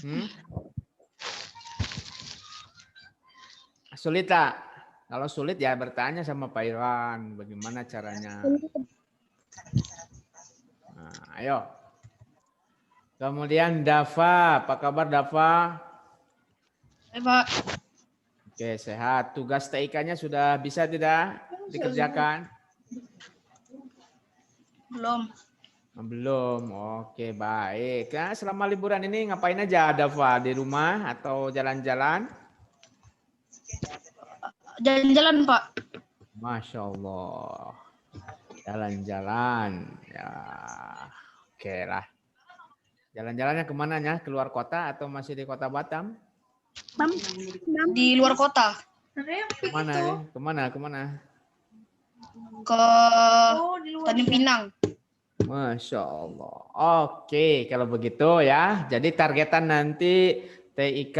Hmm? Sulit tak? Kalau sulit ya bertanya sama Pak Irwan, bagaimana caranya. Nah, ayo. Kemudian Dava, apa kabar Dava? Pak. Oke, sehat. Tugas TIK-nya sudah bisa tidak dikerjakan? Belum. Belum. Oke, baik. Nah, selama liburan ini ngapain aja Dava? Di rumah atau jalan-jalan? Jalan-jalan, Pak. Masya Allah. Jalan-jalan. Ya, oke lah. Jalan-jalannya kemana ya? Keluar kota atau masih di kota Batam? Di luar kota. Kemana ya? Kemana? Ke Tanjung Pinang. Masya Allah. Oke, kalau begitu ya. Jadi targetan nanti TIK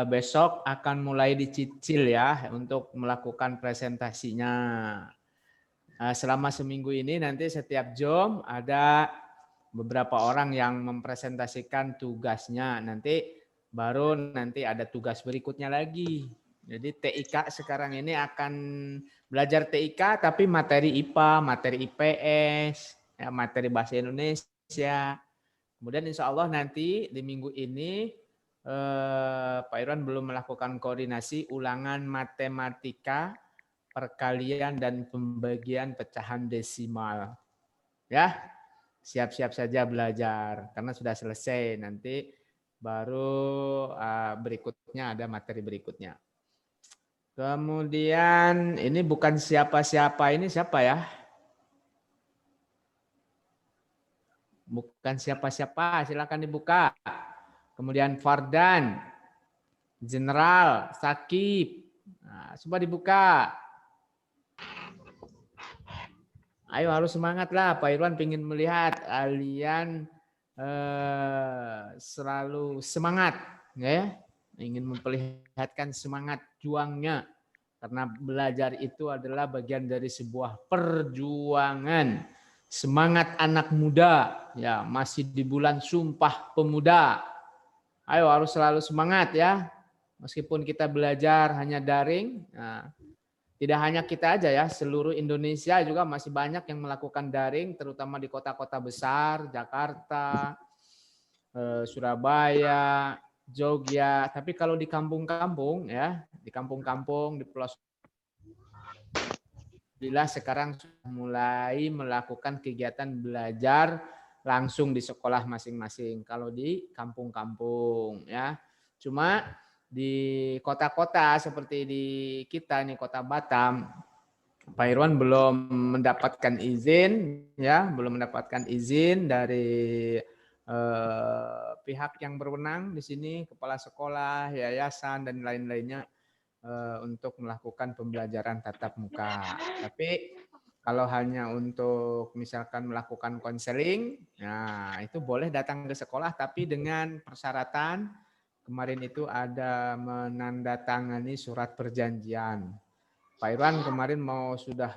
besok akan mulai dicicil ya untuk melakukan presentasinya. Selama seminggu ini nanti setiap jam ada beberapa orang yang mempresentasikan tugasnya. Nanti ada tugas berikutnya lagi. Jadi TIK sekarang ini akan belajar TIK tapi materi IPA, materi IPS, ya, materi bahasa Indonesia. Kemudian insya Allah nanti di minggu ini Pak Irwan belum melakukan koordinasi ulangan matematika, perkalian dan pembagian pecahan desimal. Ya, siap-siap saja belajar karena sudah selesai. Nanti baru berikutnya ada materi berikutnya. Kemudian ini bukan siapa-siapa, ini siapa ya? Bukan siapa-siapa, silakan dibuka. Kemudian Fardan, General, Sakib. Nah, coba dibuka. Ayo harus semangat lah, Pak Irwan ingin melihat kalian selalu semangat, ya, ingin memperlihatkan semangat juangnya, karena belajar itu adalah bagian dari sebuah perjuangan. Semangat anak muda, ya masih di bulan Sumpah Pemuda. Ayo harus selalu semangat ya, meskipun kita belajar hanya daring. Nah, tidak hanya kita aja ya, seluruh Indonesia juga masih banyak yang melakukan daring, terutama di kota-kota besar, Jakarta, Surabaya, Jogja. Tapi kalau di kampung-kampung ya, di kampung-kampung, di pelosok, alhamdulillah sekarang sudah mulai melakukan kegiatan belajar langsung di sekolah masing-masing. Kalau di kampung-kampung ya, cuma di kota-kota seperti di kita nih, kota Batam, Pak Irwan belum mendapatkan izin, ya, belum mendapatkan izin dari pihak yang berwenang di sini, kepala sekolah, yayasan dan lain-lainnya untuk melakukan pembelajaran tatap muka. Tapi kalau hanya untuk misalkan melakukan konseling, nah itu boleh datang ke sekolah, tapi dengan persyaratan kemarin itu ada menandatangani surat perjanjian. Pak Irwan kemarin sudah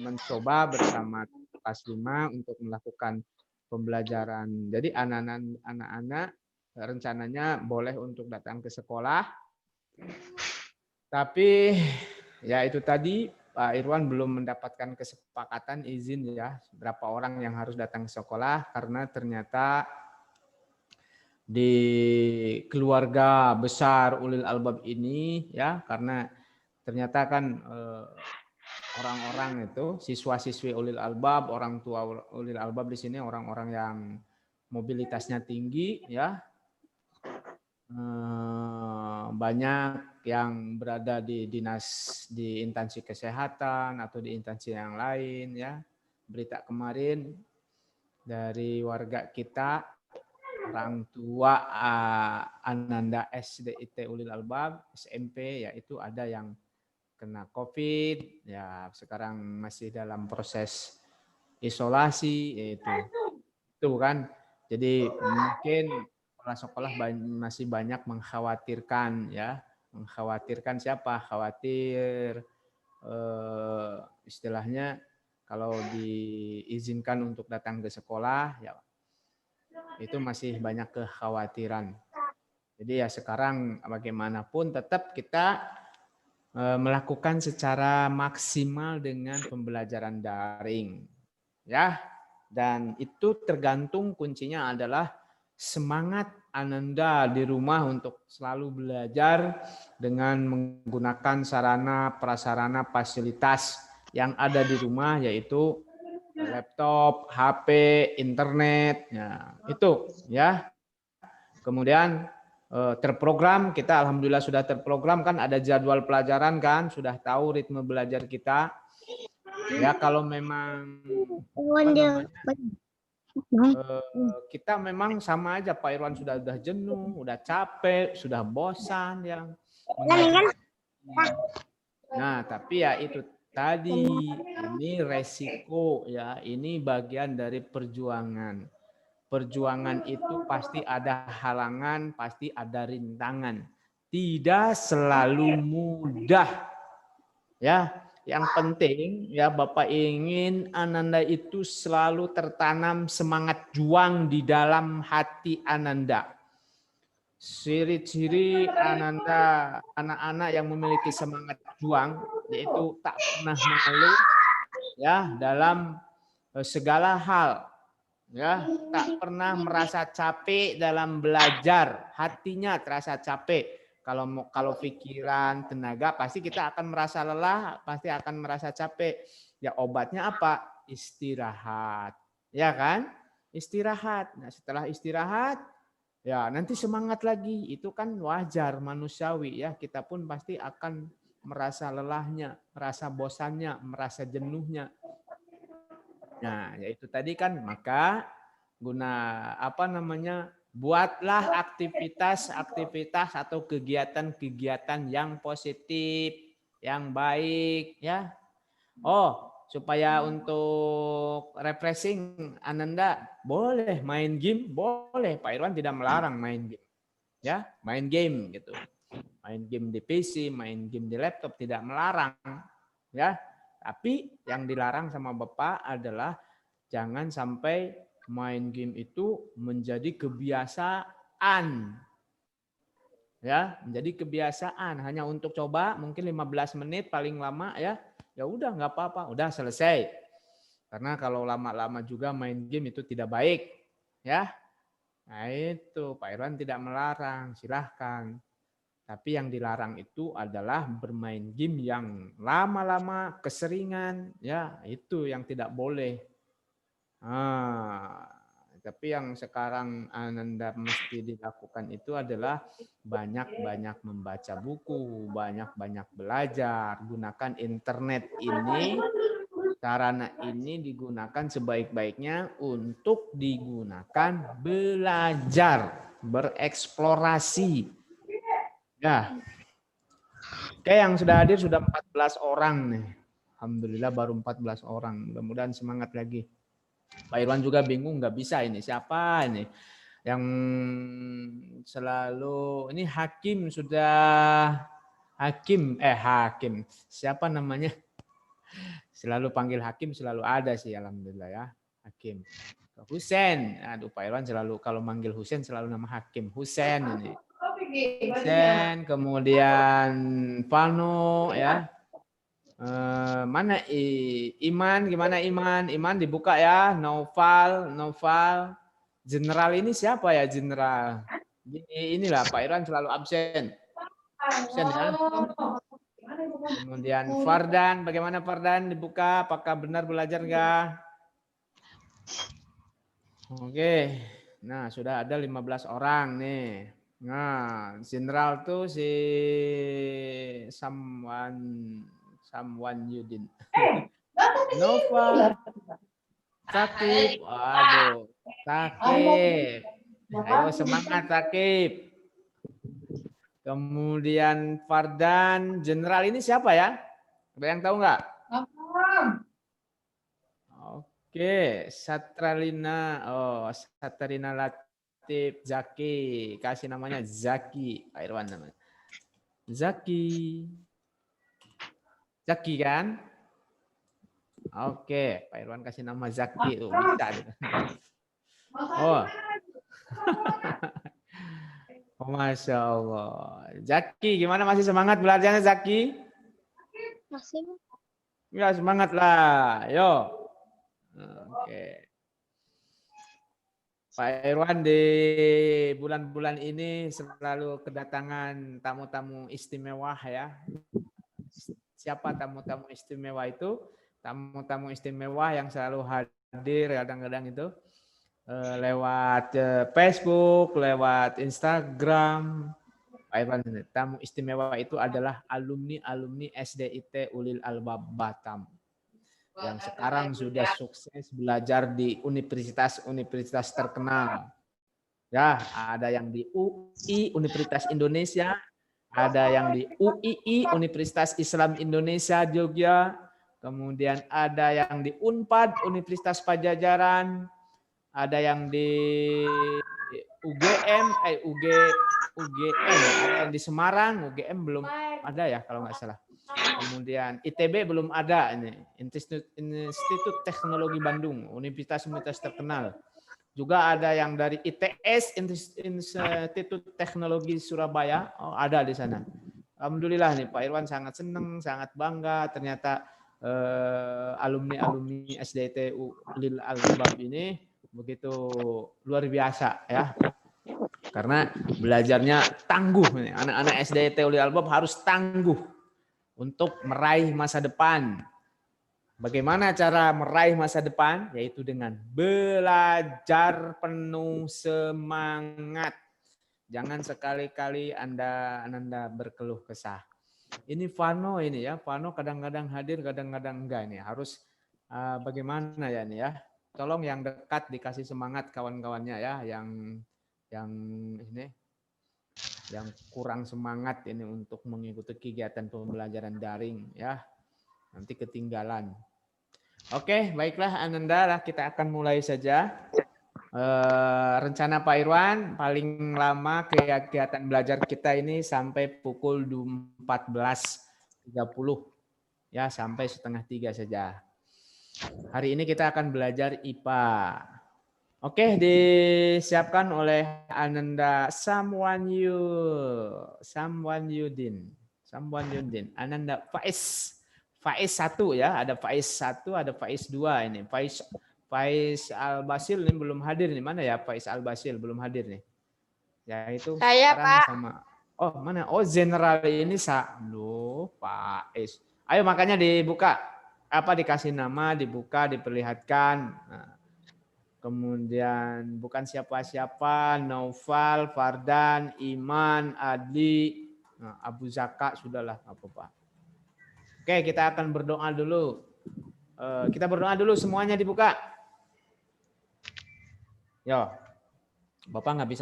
mencoba bersama kelas 5 untuk melakukan pembelajaran. Jadi anak-anak rencananya boleh untuk datang ke sekolah. Tapi ya itu tadi Pak Irwan belum mendapatkan kesepakatan izin ya berapa orang yang harus datang ke sekolah, karena ternyata di keluarga besar ulil albab ini ya, karena ternyata kan orang-orang itu siswa-siswi ulil albab, orang tua ulil albab di sini orang-orang yang mobilitasnya tinggi ya, banyak yang berada di di instansi kesehatan atau di instansi yang lain ya. Berita kemarin dari warga kita, orang tua Ananda SDIT Ulil Albab SMP, yaitu ada yang kena COVID, ya sekarang masih dalam proses isolasi, itu kan. Jadi mungkin sekolah-sekolah masih banyak mengkhawatirkan ya, mengkhawatirkan siapa? Khawatir istilahnya kalau diizinkan untuk datang ke sekolah ya itu masih banyak kekhawatiran. Jadi ya sekarang bagaimanapun tetap kita melakukan secara maksimal dengan pembelajaran daring. Ya, dan itu tergantung kuncinya adalah semangat Ananda di rumah untuk selalu belajar dengan menggunakan sarana prasarana fasilitas yang ada di rumah, yaitu laptop, HP, internet, ya, itu ya. Kemudian terprogram, kita alhamdulillah sudah terprogram kan, ada jadwal pelajaran kan, sudah tahu ritme belajar kita. Ya kalau memang apa namanya kita memang sama aja, Pak Irwan sudah jenuh, udah capek, sudah bosan yang mengajar. Nah, tapi ya itu tadi, ini resiko ya, ini bagian dari perjuangan. Perjuangan itu pasti ada halangan, pasti ada rintangan. Tidak selalu mudah. Ya, yang penting ya Bapak ingin Ananda itu selalu tertanam semangat juang di dalam hati Ananda. Ciri-ciri Ananda, anak-anak yang memiliki semangat juang, yaitu tak pernah mengeluh ya dalam segala hal. Ya, tak pernah merasa capek dalam belajar, hatinya terasa capek. Kalau pikiran, tenaga pasti kita akan merasa lelah, pasti akan merasa capek. Ya obatnya apa? Istirahat. Ya kan? Istirahat. Nah, setelah istirahat ya nanti semangat lagi. Itu kan wajar, manusiawi ya. Kita pun pasti akan merasa lelahnya, merasa bosannya, merasa jenuhnya. Nah, yaitu tadi kan, maka guna apa namanya, buatlah aktivitas-aktivitas atau kegiatan-kegiatan yang positif, yang baik ya. Oh, supaya untuk refreshing Ananda boleh main game, boleh. Pak Irwan tidak melarang main game. Ya, main game gitu. Main game di PC, main game di laptop tidak melarang. Ya, tapi yang dilarang sama Bapak adalah jangan sampai main game itu menjadi kebiasaan. Ya, menjadi kebiasaan hanya untuk coba mungkin 15 menit paling lama ya. Ya udah nggak apa-apa, udah selesai. Karena kalau lama-lama juga main game itu tidak baik, ya. Nah, itu Pak Irwan tidak melarang, silahkan. Tapi yang dilarang itu adalah bermain game yang lama-lama, keseringan, ya itu yang tidak boleh. Tapi yang sekarang Ananda mesti dilakukan itu adalah banyak-banyak membaca buku, banyak-banyak belajar, gunakan internet ini, sarana ini digunakan sebaik-baiknya untuk digunakan belajar, bereksplorasi. Ya. Oke, yang sudah hadir sudah 14 orang nih. Alhamdulillah baru 14 orang. Mudah-mudahan semangat lagi. Pak Irwan juga bingung, nggak bisa ini. Siapa ini? Yang selalu, ini Hakim sudah, Hakim. Siapa namanya? Selalu panggil Hakim, selalu ada sih, Alhamdulillah ya. Hakim. Husen. Aduh, Pak Irwan selalu, kalau manggil Husen selalu nama Hakim. Husen ini. Husen, kemudian Vano ya. Mana Iman, gimana Iman? Iman dibuka ya. Noval. General ini siapa ya general? Inilah Pak Irwan selalu absen. Absen ya. Kemudian Fardan, bagaimana Fardan dibuka? Apakah benar belajar enggak? Oke. Nah, sudah ada 15 orang nih. Nah, general tuh si Samwan Yudin. Nova. Sakib. Waduh. Sakib. Ayo semangat Sakib. Kemudian Fardan. General ini siapa ya? Ada yang tahu nggak? Oke. Satralina. Oh, Satralina Latif Zaki. Kasih namanya Zaki. Pak Irwan namanya. Zaki. Zaki kan? Oke, Pak Irwan kasih nama Zaki. Oh, bisa. Oh, Oh, Masya Allah. Zaki, gimana masih semangat belajarnya Zaki? Masih. Ya semangat lah, yo. Oke. Pak Irwan di bulan-bulan ini selalu kedatangan tamu-tamu istimewa ya. Siapa tamu-tamu istimewa itu? Tamu-tamu istimewa yang selalu hadir kadang-kadang itu lewat Facebook, lewat Instagram. Pak Irwan, tamu istimewa itu adalah alumni SDIT Ulil Albab Batam yang sekarang sudah sukses belajar di universitas-universitas terkenal. Ya, ada yang di UI Universitas Indonesia, ada yang di UII Universitas Islam Indonesia Jogja, kemudian ada yang di Unpad Universitas Pajajaran, ada yang di UGM, ada yang di Semarang, UGM belum ada ya kalau nggak salah. Kemudian ITB belum ada ini, Institut Teknologi Bandung, universitas-universitas terkenal. Juga ada yang dari ITS, Institut Teknologi Surabaya, ada di sana. Alhamdulillah nih Pak Irwan sangat senang, sangat bangga ternyata alumni SDIT Ulil Albab ini begitu luar biasa ya. Karena belajarnya tangguh, anak-anak SDIT Ulil Albab harus tangguh untuk meraih masa depan. Bagaimana cara meraih masa depan? Yaitu dengan belajar penuh semangat. Jangan sekali-kali Anda berkeluh kesah. Ini Vano ini ya, Vano kadang-kadang hadir, kadang-kadang enggak ini. Harus bagaimana ya ini ya? Tolong yang dekat dikasih semangat kawan-kawannya ya, yang ini yang kurang semangat ini untuk mengikuti kegiatan pembelajaran daring ya, nanti ketinggalan. Oke, baiklah Ananda, kita akan mulai saja. Rencana Pak Irwan paling lama kegiatan belajar kita ini sampai pukul 14.30 ya, sampai 2:30 saja. Hari ini kita akan belajar IPA. Oke, disiapkan oleh Ananda Samwanyudin. Ananda Faiz 1 ya, ada Faiz 1, ada Faiz 2 ini. Faiz Al-Basil ini belum hadir nih. Mana ya Faiz Al-Basil belum hadir nih. Ya itu Saya, sekarang Pak. sama. Oh, mana? Oh, general ini Loh, Faiz. Ayo makanya dibuka. Dikasih nama, dibuka, diperlihatkan. Nah. Kemudian bukan siapa-siapa, Naufal, Fardan, Iman, Adli, Abu Zaka, sudahlah apa-apa. Oke, kita akan berdoa dulu. Kita berdoa dulu, semuanya dibuka. Yo, Bapak nggak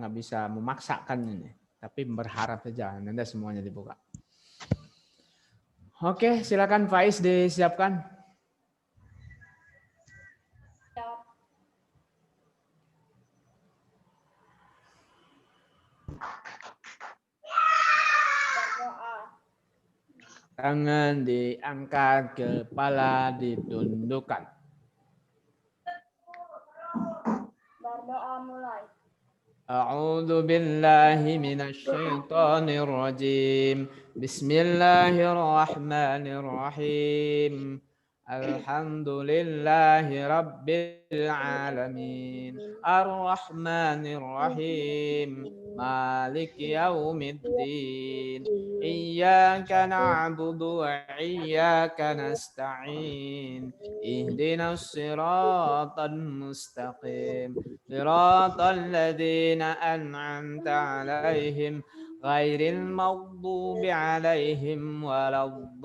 bisa memaksakan ini, tapi berharap saja Anda semuanya dibuka. Oke, silakan Faiz disiapkan. Tangan diangkat, kepala ditundukkan. Berdoa mulai. A'udzu billahi minasy syaithanir rajim. Bismillahirrahmanirrahim. Alhamdulillahi rabbil alamin. Ar-Rahmanir Rahim. Maliki yaumiddin. Iyyaka na'budu wa iyyaka nasta'in. Ihdinas siratal mustaqim. Siratal ladzina an'amta 'alaihim ghairil maghdubi 'alaihim waladdallin.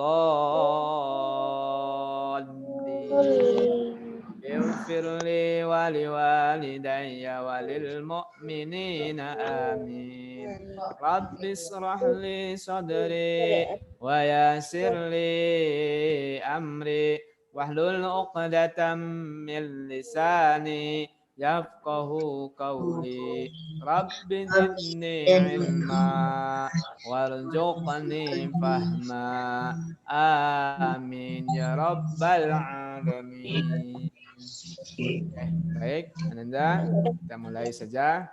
Ighfirli wa liwalidayya wa lil mu'minina amin. Rabbi israh li sadri wa yassir li amri wahlul 'uqdatam min lisani yafqahu qawli. Rabbi zidni ilma warzuqni fahma. Amin ya rabbal alamin. Baik, Ananda, kita mulai saja.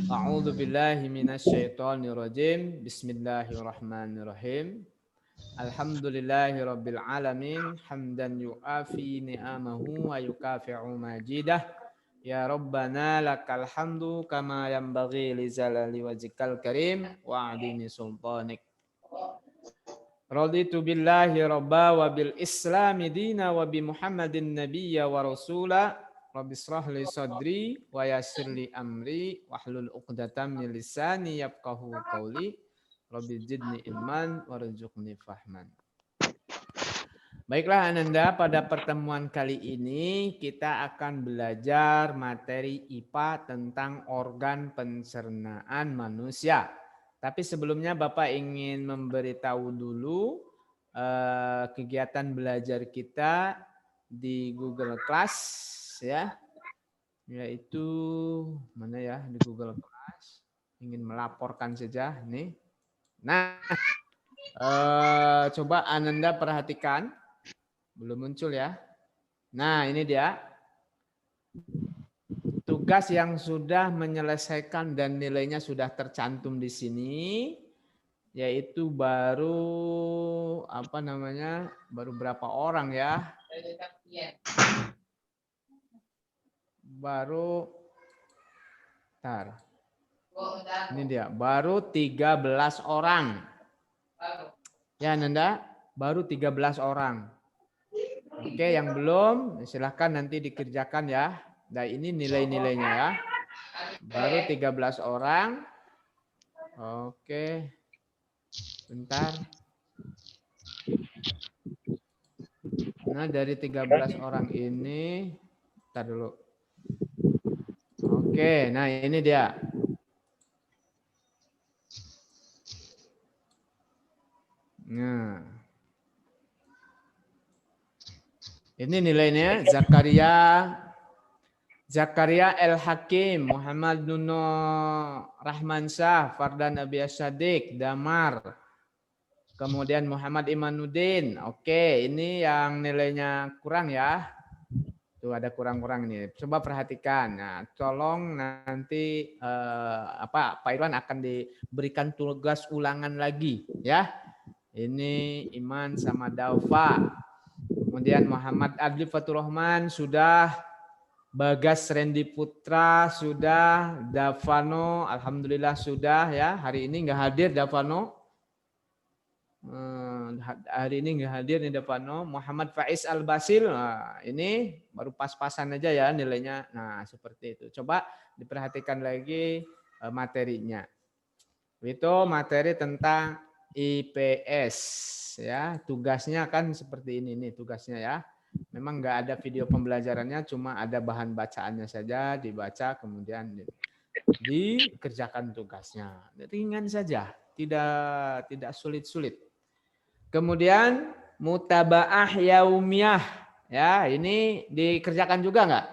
A'udzu billahi minasyaitonir rajim. Bismillahirrahmanirrahim. Alhamdulillahi rabbil alamin, hamdan yu'afi ni'amahu wa yukafi'u majidah. Ya Rabbana lakal hamdu kama yanbaghi li zalali wajhikal karim wa 'azimi sultanik. Raditu billahi rabba wa bil islami dina wa bi Muhammadin nabiyya wa rasula. Rabbi israh li sadri wa yassir li amri wahlul 'uqdatam min lisani yafqahu qawli. Rabbi zidni ilman warzuqni fahman. Baiklah Ananda, pada pertemuan kali ini kita akan belajar materi IPA tentang organ pencernaan manusia. Tapi sebelumnya Bapak ingin memberitahu dulu kegiatan belajar kita di Google Class ya. Yaitu mana ya di Google Class? Ingin melaporkan saja nih. Nah, coba Ananda perhatikan. Belum muncul ya. Nah, ini dia. Tugas yang sudah menyelesaikan dan nilainya sudah tercantum di sini, yaitu baru apa namanya? Baru berapa orang ya? Baru ini dia, baru 13 orang. Ya, Nanda, baru 13 orang. Oke, yang belum silahkan nanti dikerjakan ya. Nah, ini nilai-nilainya ya. Baru 13 orang. Oke. Bentar. Nah, dari 13 orang ini bentar dulu. Oke, nah ini dia. Nah. Ini nilainya Zakaria El Hakim, Muhammad Nuno Rahmansyah, Fardan Abiyas Sadiq, Damar. Kemudian Muhammad Imanuddin. Oke, ini yang nilainya kurang ya. Tuh ada kurang-kurang ini. Coba perhatikan. Nah, tolong nanti Pak Irwan akan diberikan tugas ulangan lagi ya. Ini Iman sama Daufa. Kemudian Muhammad Adli Fatur Rahman sudah, Bagas Rendi Putra sudah, Davano alhamdulillah sudah ya. Hari ini nggak hadir Davano. Hari ini nggak hadir nih Davano. Muhammad Faiz Al Basil, nah, ini baru pas-pasan aja ya nilainya. Nah seperti itu. Coba diperhatikan lagi materinya. Itu materi tentang IPS ya, tugasnya kan seperti ini nih tugasnya ya. Memang nggak ada video pembelajarannya, cuma ada bahan bacaannya saja, dibaca kemudian dikerjakan tugasnya. Ringan saja, tidak sulit-sulit. Kemudian mutabaah yaumiyah ya, ini dikerjakan juga nggak?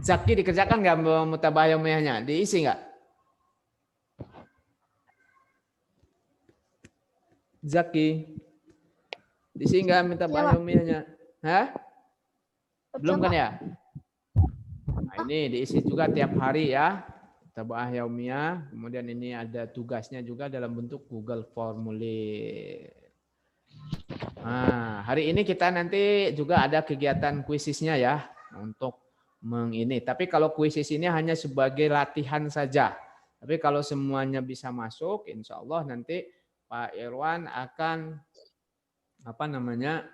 Zaki dikerjakan nggak mutabaah yaumiyahnya? Diisi nggak? Zaki, diisi nggak minta bayomilnya? Hah? Belum kan ya? Nah, ini diisi juga tiap hari ya. Tabah yaumiyah. Kemudian ini ada tugasnya juga dalam bentuk Google Formulir. Nah, hari ini kita nanti juga ada kegiatan kuisisnya ya untuk ini. Tapi kalau kuisis ini hanya sebagai latihan saja. Tapi kalau semuanya bisa masuk, insya Allah nanti Pak Irwan akan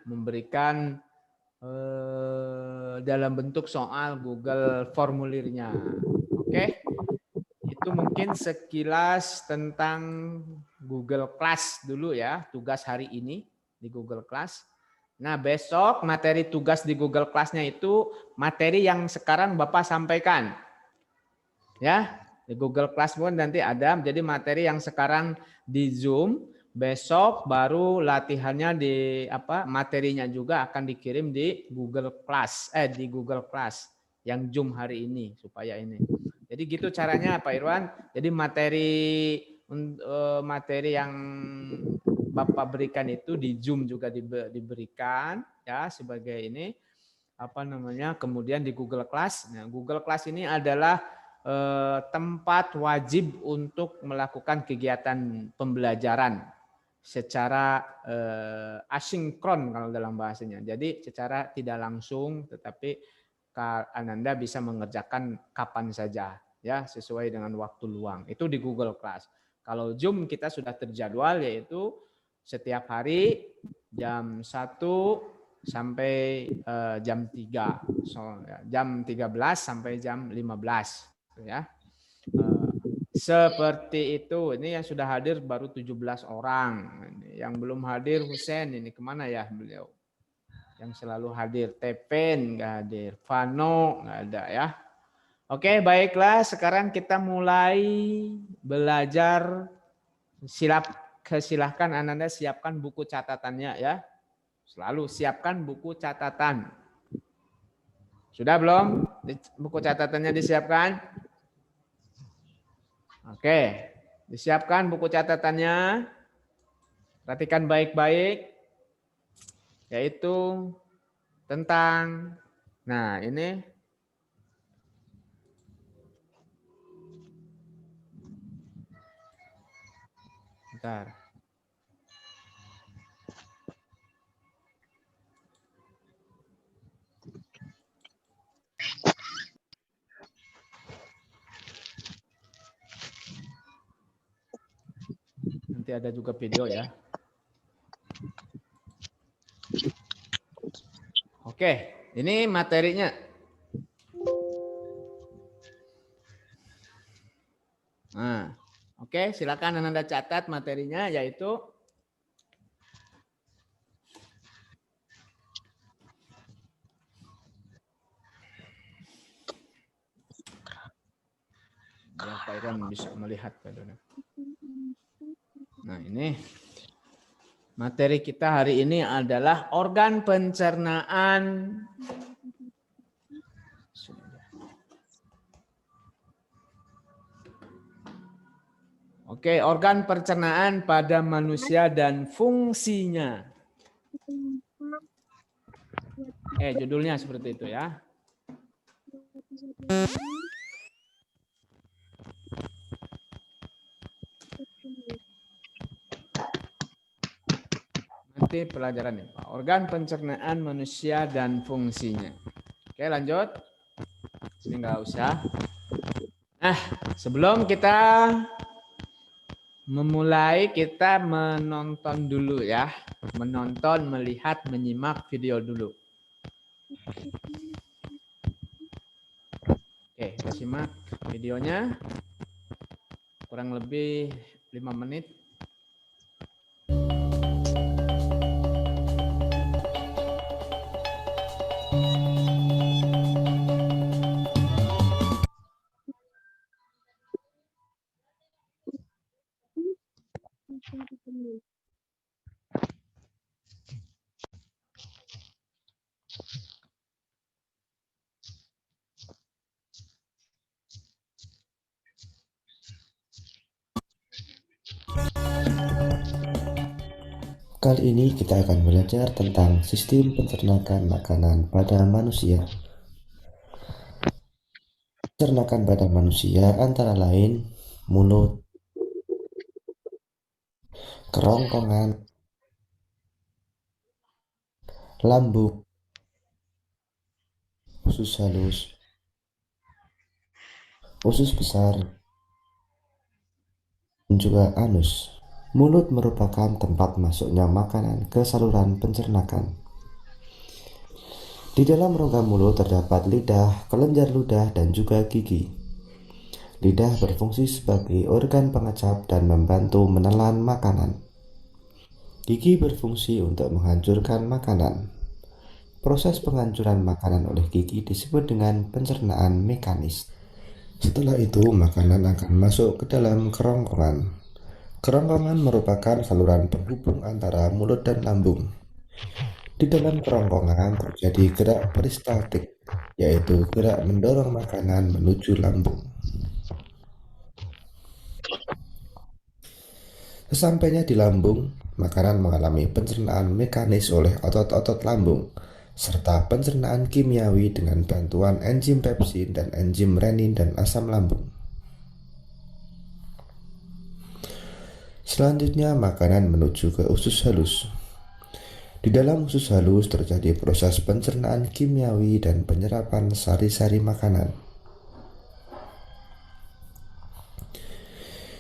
memberikan dalam bentuk soal Google Formulirnya. Oke. Itu mungkin sekilas tentang Google Class dulu ya, tugas hari ini di Google Class. Nah, besok materi tugas di Google Class-nya itu materi yang sekarang Bapak sampaikan. Ya, di Google Class pun nanti ada, jadi materi yang sekarang di Zoom, besok baru latihannya materinya juga akan dikirim di Google Class, di Google Class yang Zoom hari ini supaya ini. Jadi gitu caranya Pak Irwan. Jadi materi yang Bapak berikan itu di Zoom juga diberikan ya sebagai ini apa namanya, kemudian di Google Class. Nah, Google Class ini adalah tempat wajib untuk melakukan kegiatan pembelajaran secara asinkron kalau dalam bahasanya. Jadi secara tidak langsung, tetapi Ananda bisa mengerjakan kapan saja ya sesuai dengan waktu luang. Itu di Google Class. Kalau Zoom kita sudah terjadwal yaitu setiap hari jam 1 sampai jam 3. So, ya, jam 13 sampai jam 15 ya. Seperti itu. Ini yang sudah hadir baru 17 orang. Yang belum hadir Husen, ini kemana ya beliau? Yang selalu hadir. Tepen nggak hadir. Vano nggak ada ya. Oke, baiklah. Sekarang kita mulai belajar. Silahkan Ananda siapkan buku catatannya ya. Selalu siapkan buku catatan. Sudah belum? Buku catatannya disiapkan? Oke, disiapkan buku catatannya. Perhatikan baik-baik. Yaitu tentang, nah ini. Bentar. Nanti ada juga video ya. Oke, ini materinya. Nah, oke, silakan Anda catat materinya yaitu biar Pak Iron bisa melihat. Nah, ini materi kita hari ini adalah organ pencernaan. Oke, organ pencernaan pada manusia dan fungsinya. Judulnya seperti itu ya. Nanti pelajaran ya, Pak. Organ pencernaan manusia dan fungsinya. Oke, lanjut. Ini nggak usah. Nah, sebelum kita memulai, kita menonton dulu ya. Menonton, melihat, menyimak video dulu. Oke, kita simak videonya. Kurang lebih 5 menit. Kali ini kita akan belajar tentang sistem pencernaan makanan pada manusia. Pencernaan pada manusia antara lain mulut, kerongkongan, lambung, usus halus, usus besar, dan juga anus. Mulut merupakan tempat masuknya makanan ke saluran pencernaan. Di dalam rongga mulut terdapat lidah, kelenjar ludah, dan juga gigi. Lidah berfungsi sebagai organ pengecap dan membantu menelan makanan. Gigi berfungsi untuk menghancurkan makanan. Proses penghancuran makanan oleh gigi disebut dengan pencernaan mekanis. Setelah itu, makanan akan masuk ke dalam kerongkongan. Kerongkongan merupakan saluran penghubung antara mulut dan lambung. Di dalam kerongkongan terjadi gerak peristaltik, yaitu gerak mendorong makanan menuju lambung. Sesampainya di lambung, makanan mengalami pencernaan mekanis oleh otot-otot lambung, serta pencernaan kimiawi dengan bantuan enzim pepsin dan enzim renin dan asam lambung. Selanjutnya, makanan menuju ke usus halus. Di dalam usus halus terjadi proses pencernaan kimiawi dan penyerapan sari-sari makanan.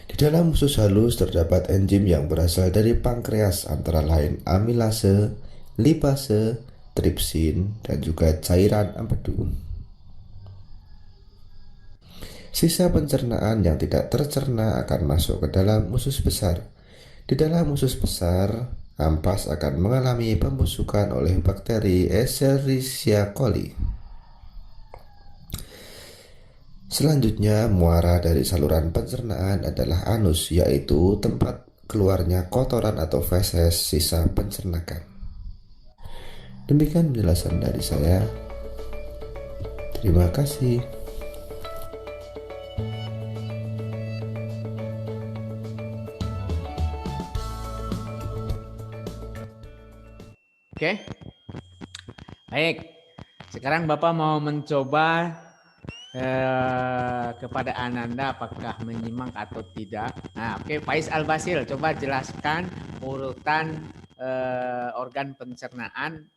Di dalam usus halus terdapat enzim yang berasal dari pankreas, antara lain amilase, lipase, tripsin, dan juga cairan empedu. Sisa pencernaan yang tidak tercerna akan masuk ke dalam usus besar. Di dalam usus besar, ampas akan mengalami pembusukan oleh bakteri Escherichia coli. Selanjutnya, muara dari saluran pencernaan adalah anus, yaitu tempat keluarnya kotoran atau feses sisa pencernaan. Demikian penjelasan dari saya. Terima kasih. Oke. Baik. Sekarang Bapak mau mencoba kepada Ananda apakah menyimak atau tidak. Nah, oke, Faiz Al-Basil, coba jelaskan urutan organ pencernaan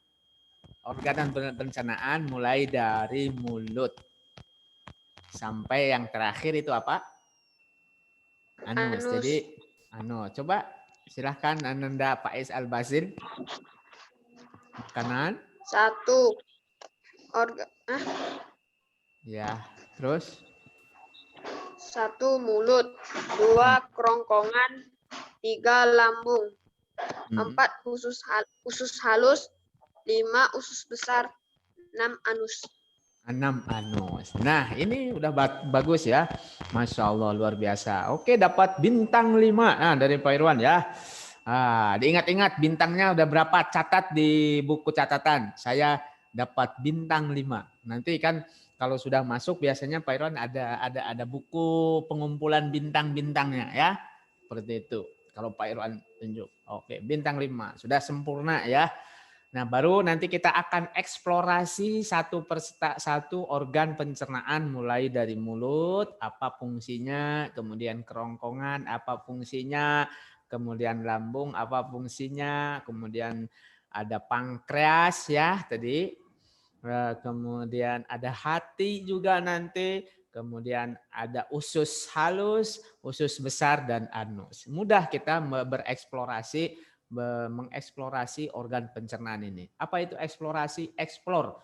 mulai dari mulut sampai yang terakhir itu apa? Anus. Jadi coba silahkan Ananda Faiz Al-Basil. Makanan. 1. Ya, terus 1. Mulut. 2. Kerongkongan. 3. Lambung. 4. Usus halus. 5. Usus besar. 6. Anus. 6 anus. Nah, ini udah bagus ya. Masya Allah, luar biasa. Oke, dapat bintang 5 dari Pak Irwan ya. Diingat-ingat bintangnya udah berapa, catat di buku catatan. Saya dapat bintang 5. Nanti kan kalau sudah masuk biasanya Pak Irwan ada buku pengumpulan bintang-bintangnya ya. Seperti itu. Kalau Pak Irwan tunjuk. Oke, bintang 5. Sudah sempurna ya. Nah, baru nanti kita akan eksplorasi satu persatu organ pencernaan mulai dari mulut, apa fungsinya, kemudian kerongkongan, apa fungsinya, kemudian lambung, apa fungsinya, kemudian ada pankreas ya tadi, kemudian ada hati juga nanti, kemudian ada usus halus, usus besar, dan anus. Mudah kita mengeksplorasi organ pencernaan ini. Apa itu eksplorasi? Explore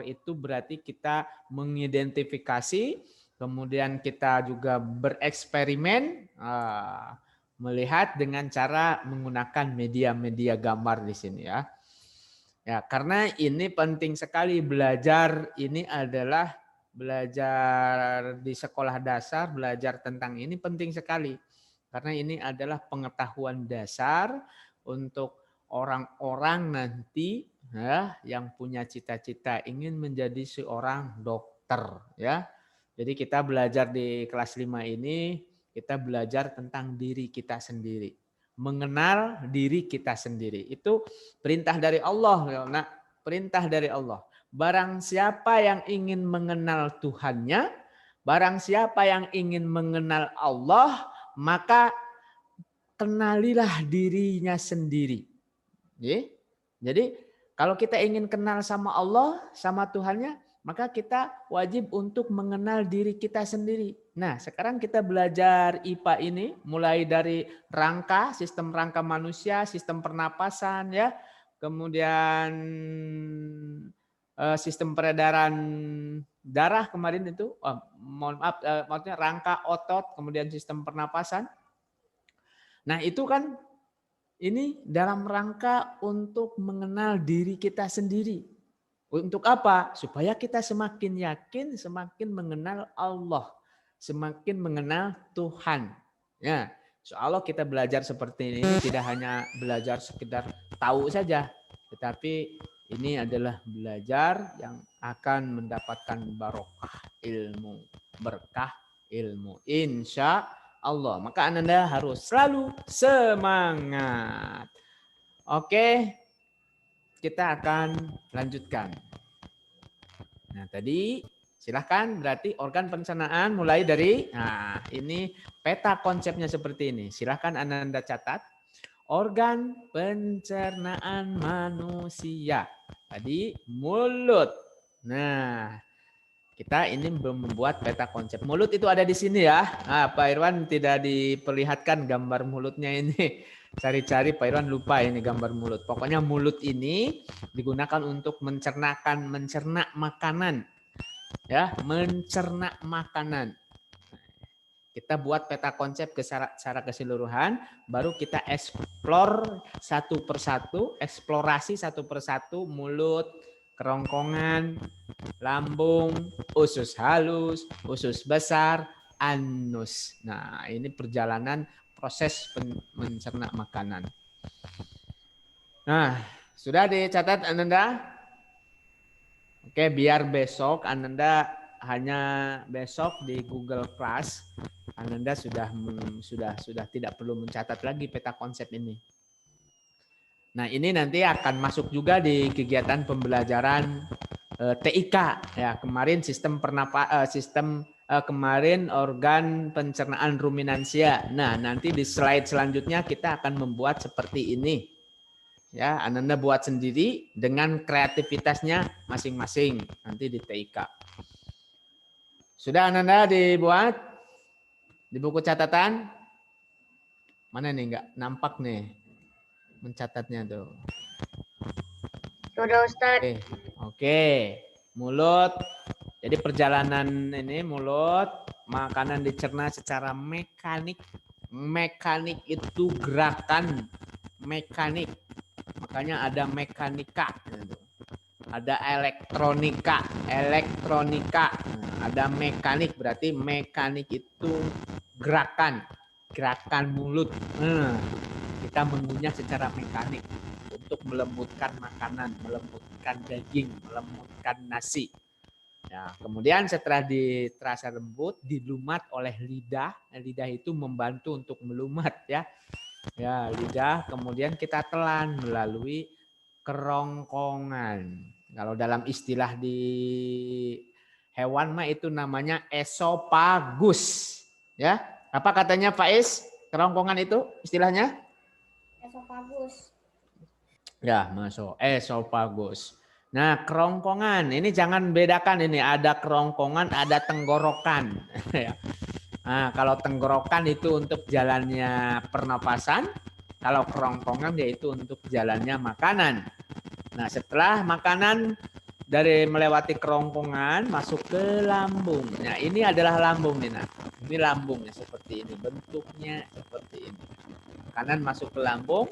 itu berarti kita mengidentifikasi, kemudian kita juga bereksperimen, melihat dengan cara menggunakan media-media gambar di sini ya. Ya, karena ini penting sekali belajar, ini adalah belajar di sekolah dasar, belajar tentang ini penting sekali. Karena ini adalah pengetahuan dasar untuk orang-orang nanti ya yang punya cita-cita ingin menjadi seorang dokter ya. Jadi kita belajar di kelas 5 ini, kita belajar tentang diri kita sendiri. Mengenal diri kita sendiri. Itu perintah dari Allah. Nah, perintah dari Allah. Barang siapa yang ingin mengenal Tuhannya, barang siapa yang ingin mengenal Allah, maka kenalilah dirinya sendiri. Jadi kalau kita ingin kenal sama Allah, sama Tuhannya, maka kita wajib untuk mengenal diri kita sendiri. Nah, sekarang kita belajar IPA ini mulai dari rangka, sistem rangka manusia, sistem pernapasan ya, kemudian sistem peredaran darah kemarin itu, maksudnya rangka otot, kemudian sistem pernapasan. Nah, itu kan ini dalam rangka untuk mengenal diri kita sendiri. Untuk apa? Supaya kita semakin yakin, semakin mengenal Allah, semakin mengenal Tuhan. Ya, insya Allah kita belajar seperti ini tidak hanya belajar sekedar tahu saja, tetapi ini adalah belajar yang akan mendapatkan barokah ilmu, berkah ilmu. Insya Allah. Maka Ananda harus selalu semangat. Oke, kita akan lanjutkan. Nah, tadi silahkan berarti organ pencernaan mulai dari, nah ini peta konsepnya seperti ini. Silahkan Ananda catat. Organ pencernaan manusia. Tadi mulut. Nah, kita ini membuat peta konsep. Mulut itu ada di sini ya. Nah, Pak Irwan tidak diperlihatkan gambar mulutnya ini. Cari-cari Pak Irwan lupa ini gambar mulut. Pokoknya mulut ini digunakan untuk mencerna makanan. Ya, mencerna makanan. Kita buat peta konsep secara keseluruhan, baru kita eksplor satu persatu, eksplorasi satu persatu, mulut, kerongkongan, lambung, usus halus, usus besar, anus. Nah, ini perjalanan proses mencerna makanan. Nah, sudah dicatat Ananda? Oke, biar besok Ananda hanya besok di Google Class Ananda sudah tidak perlu mencatat lagi peta konsep ini. Nah, ini nanti akan masuk juga di kegiatan pembelajaran TIK ya. Kemarin kemarin organ pencernaan ruminansia. Nah, nanti di slide selanjutnya kita akan membuat seperti ini. Ya, Ananda buat sendiri dengan kreativitasnya masing-masing nanti di TIK. Sudah Ananda dibuat di buku catatan? Mana nih, nggak nampak nih mencatatnya tuh. Sudah Ustadz. Oke. Mulut. Jadi perjalanan ini mulut, makanan dicerna secara mekanik. Mekanik itu gerakan mekanik. Makanya ada mekanika. Ada elektronika. Ada mekanik, berarti mekanik itu gerakan mulut. Kita mengunyah secara mekanik untuk melembutkan makanan, melembutkan daging, melembutkan nasi. Ya, kemudian setelah terasa lembut, dilumat oleh lidah. Lidah itu membantu untuk melumat ya. Ya, lidah kemudian kita telan melalui kerongkongan. Kalau dalam istilah di hewan mah itu namanya esofagus. Ya, apa katanya Faiz? Kerongkongan itu istilahnya? Esofagus. Ya, masuk esofagus. Nah, kerongkongan ini jangan bedakan ini ada kerongkongan, ada tenggorokan. Nah, kalau tenggorokan itu untuk jalannya pernapasan, kalau kerongkongan yaitu untuk jalannya makanan. Nah, setelah makanan dari melewati kerongkongan masuk ke lambung. Nah, ini adalah lambung nih, nah. Ini lambungnya seperti ini, bentuknya seperti ini. Makanan masuk ke lambung.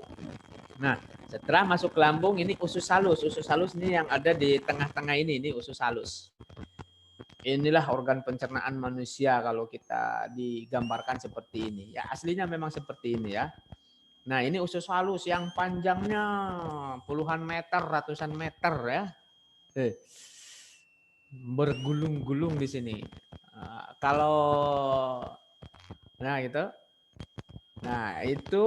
Nah, setelah masuk ke lambung ini usus halus. Usus halus ini yang ada di tengah-tengah ini usus halus. Inilah organ pencernaan manusia kalau kita digambarkan seperti ini. Ya, aslinya memang seperti ini ya. Nah, ini usus halus yang panjangnya puluhan meter, ratusan meter ya. Bergulung-gulung di sini. Nah gitu. Nah, itu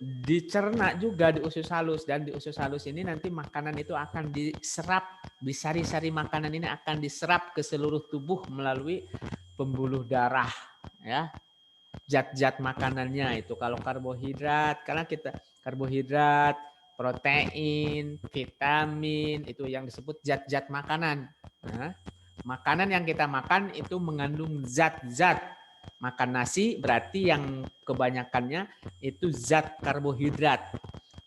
dicerna juga di usus halus, dan di usus halus ini nanti makanan itu akan diserap, di sari-sari makanan ini akan diserap ke seluruh tubuh melalui pembuluh darah ya. Zat-zat makanannya itu kalau karbohidrat, karena kita karbohidrat, protein, vitamin itu yang disebut zat-zat makanan. Nah, makanan yang kita makan itu mengandung zat-zat. Makan nasi berarti yang kebanyakannya itu zat karbohidrat.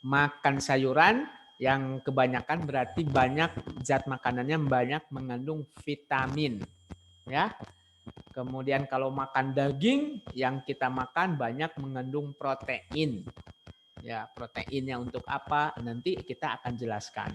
Makan sayuran yang kebanyakan berarti banyak zat makanannya banyak mengandung vitamin. Ya. Kemudian kalau makan daging yang kita makan banyak mengandung protein. Ya, proteinnya untuk apa? Nanti kita akan jelaskan.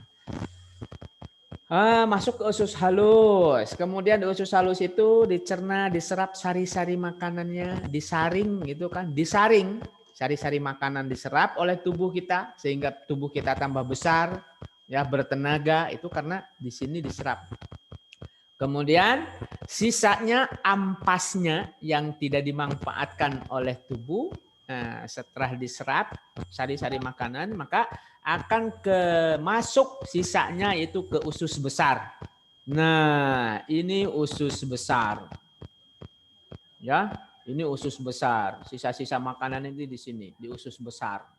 Masuk ke usus halus. Kemudian di usus halus itu dicerna, diserap sari-sari makanannya, disaring gitu kan, disaring. Sari-sari makanan diserap oleh tubuh kita sehingga tubuh kita tambah besar, ya bertenaga itu karena di sini diserap. Kemudian sisanya ampasnya yang tidak dimanfaatkan oleh tubuh, nah, setelah diserap sari-sari makanan, maka akan masuk sisanya itu ke usus besar. Nah, ini usus besar. Ya, ini usus besar. Sisa-sisa makanan ini di sini, di usus besar.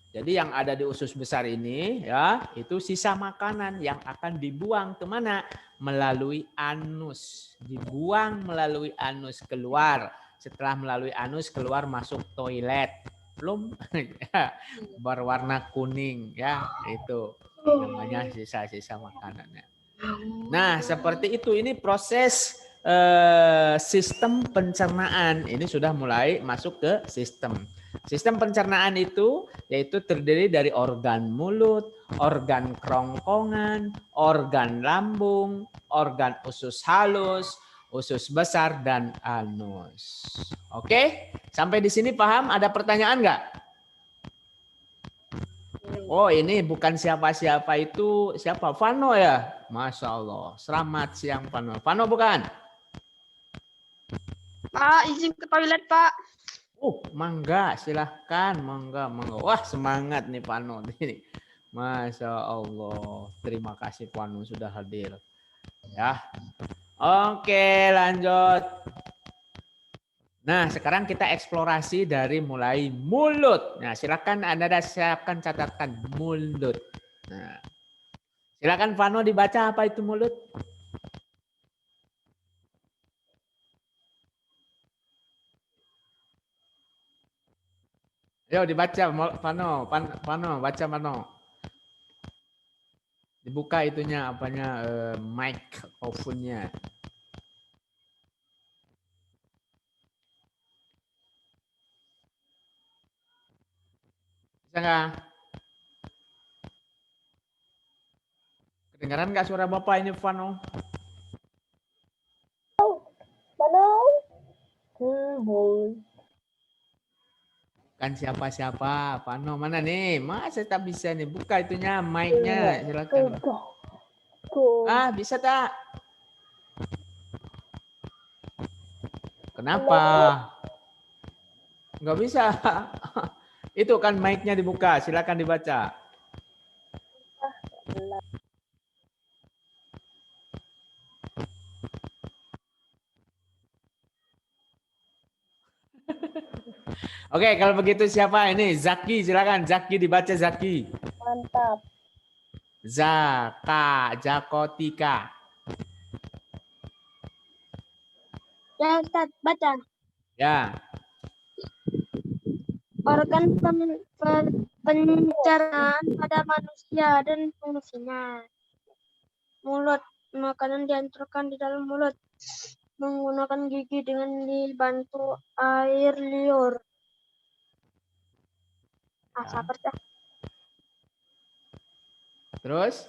Jadi yang ada di usus besar ini ya, itu sisa makanan yang akan dibuang kemana? Melalui anus. Dibuang melalui anus keluar. Setelah melalui anus keluar masuk toilet. Belum berwarna kuning ya, itu namanya sisa-sisa makanannya. Nah, seperti itu, ini proses sistem pencernaan. Ini sudah mulai masuk ke sistem. Sistem pencernaan itu yaitu terdiri dari organ mulut, organ kerongkongan, organ lambung, organ usus halus, usus besar, dan anus. Oke, sampai di sini paham? Ada pertanyaan nggak? Oh, ini bukan siapa-siapa itu, siapa? Vano ya? Masya Allah. Selamat siang Vano. Vano bukan? Pak, izin ke toilet, Pak. Mangga, silahkan, mangga. Wah, semangat nih Pano ini. Masya Allah. Terima kasih Pano sudah hadir. Ya. Oke, lanjut. Nah, sekarang kita eksplorasi dari mulai mulut. Nah, silakan Anda siapkan catatan mulut. Nah, silakan Pano dibaca apa itu mulut. Ayo dibaca, Pano, baca Pano. Dibuka itunya, apanya, microphone-nya. Bisa nggak? Kedengaran nggak suara Bapak ini, Pano? Kan siapa-siapa, Pano mana nih? Masa tak bisa nih? Buka itunya, mic-nya, silakan. Bisa tak? Kenapa? Nggak bisa. Itu kan mic-nya dibuka, silakan dibaca. Oke, kalau begitu siapa ini? Zaki, silakan. Zaki dibaca, Zaki. Mantap. Jakotika. Ya, Ustaz, baca. Ya. Organ pencernaan pada manusia dan fungsinya. Mulut. Makanan dihancurkan di dalam mulut. Menggunakan gigi dengan dibantu air liur. Sabar dah. Terus?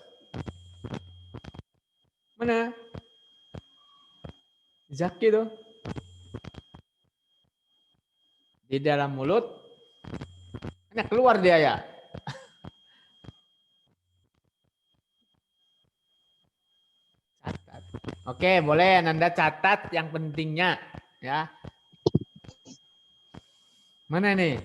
Mana? Zaki tuh. Di dalam mulut. Nah, keluar dia ya. Catat. Oke, boleh Anda catat yang pentingnya ya. Mana nih?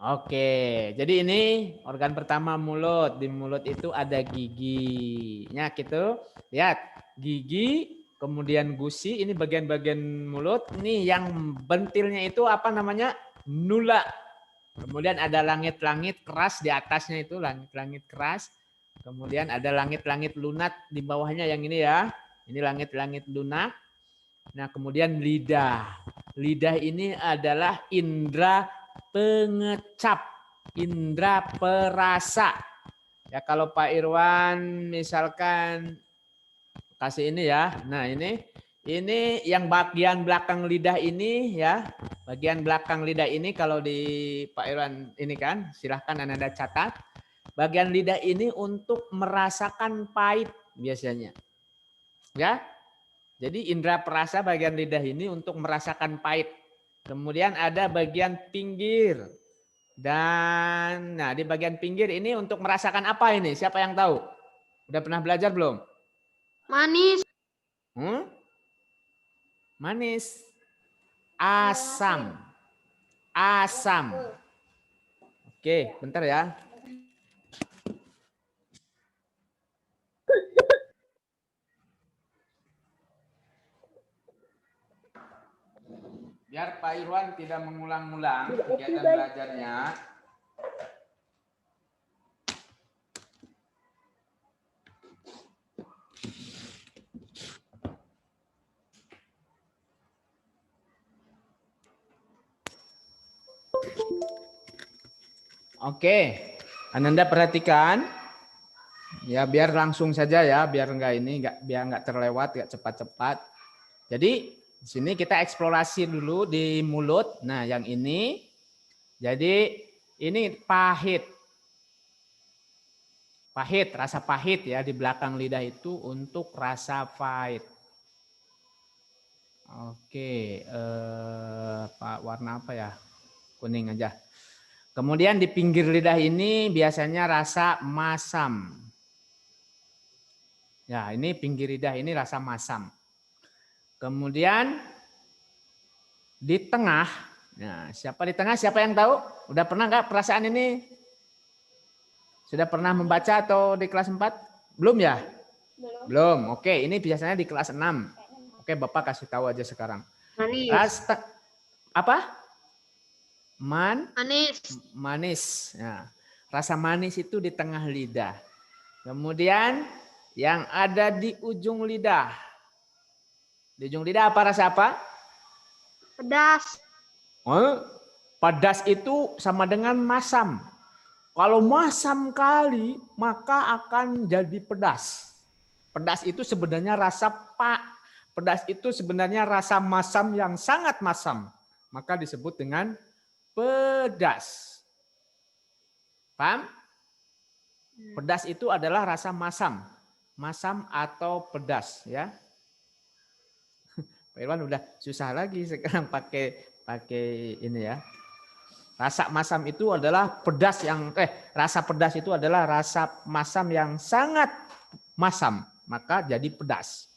Oke, jadi ini organ pertama mulut. Di mulut itu ada giginya gitu. Lihat, gigi, kemudian gusi, ini bagian-bagian mulut. Ini yang bentilnya itu apa namanya? Nula. Kemudian ada langit-langit keras di atasnya itu, langit-langit keras. Kemudian ada langit-langit lunak di bawahnya yang ini ya. Ini langit-langit lunak. Nah, kemudian lidah. Lidah ini adalah indera pengecap, indera perasa. Ya, kalau Pak Irwan misalkan kasih ini ya. Nah, ini yang bagian belakang lidah ini ya. Bagian belakang lidah ini kalau di Pak Irwan ini kan, silahkan Anda catat. Bagian lidah ini untuk merasakan pahit biasanya. Ya. Jadi indera perasa bagian lidah ini untuk merasakan pahit. Kemudian ada bagian pinggir. Dan nah di bagian pinggir ini untuk merasakan apa ini? Siapa yang tahu? Udah pernah belajar belum? Manis. Manis. Asam. Asam. Oke, bentar ya. Biar Pak Irwan tidak mengulang-ulang kegiatan belajarnya. Oke, Ananda perhatikan. Ya biar langsung saja ya, biar nggak terlewat, nggak cepat-cepat. Jadi di sini kita eksplorasi dulu di mulut. Nah, yang ini jadi ini pahit. Pahit, rasa pahit ya di belakang lidah itu untuk rasa pahit. Oke, Pak warna apa ya? Kuning aja. Kemudian di pinggir lidah ini biasanya rasa masam. Ya, ini pinggir lidah ini rasa masam. Kemudian di tengah, nah siapa di tengah? Siapa yang tahu? Udah pernah nggak perasaan ini? Sudah pernah membaca atau di kelas 4? Belum ya? Belum. Oke, ini biasanya di kelas 6. Oke, Bapak kasih tahu aja sekarang. Manis. Apa? Manis. Manis. Nah, rasa manis itu di tengah lidah. Kemudian yang ada di ujung lidah. Di ujung lidah apa rasa apa? Pedas. Pedas itu sama dengan masam. Kalau masam kali maka akan jadi pedas. Pedas itu sebenarnya pedas itu sebenarnya rasa masam yang sangat masam. Maka disebut dengan pedas. Paham? Pedas itu adalah rasa masam. Masam atau pedas ya. Pak Irwan udah susah lagi sekarang pakai ini ya. Rasa masam itu adalah pedas rasa pedas itu adalah rasa masam yang sangat masam, maka jadi pedas.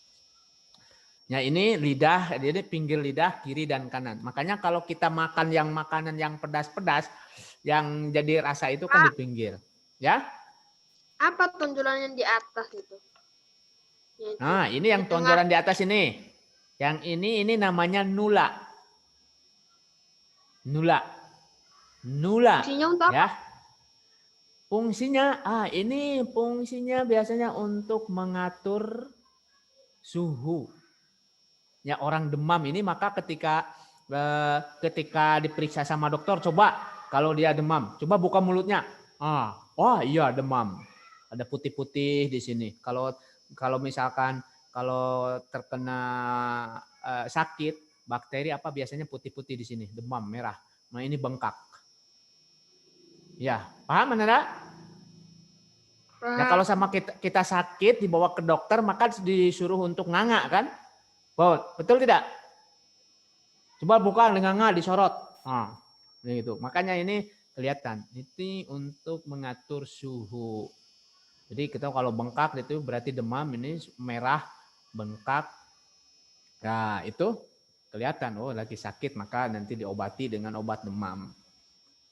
Ya ini lidah, jadi pinggir lidah kiri dan kanan. Makanya kalau kita makan makanan yang pedas-pedas, yang jadi rasa itu kan di pinggir, ya. Apa tonjolan yang di atas itu? Nah, ini yang tonjolan di atas ini. Yang ini namanya nula. Nula. Fungsinya untuk apa? Ya. Fungsinya, ini fungsinya biasanya untuk mengatur suhu. Ya orang demam ini maka ketika diperiksa sama dokter, coba kalau dia demam, coba buka mulutnya. Iya demam. Ada putih-putih di sini. Kalau misalkan kalau terkena sakit bakteri apa biasanya putih-putih di sini, demam merah. Nah ini bengkak. Ya, paham Anda? Ya kalau sama kita sakit dibawa ke dokter maka disuruh untuk nganga kan? Betul tidak? Coba buka dengan nganga disorot. Gitu. Makanya ini kelihatan. Ini untuk mengatur suhu. Jadi kita kalau bengkak itu berarti demam, ini merah, bengkak. Nah itu kelihatan, lagi sakit maka nanti diobati dengan obat demam.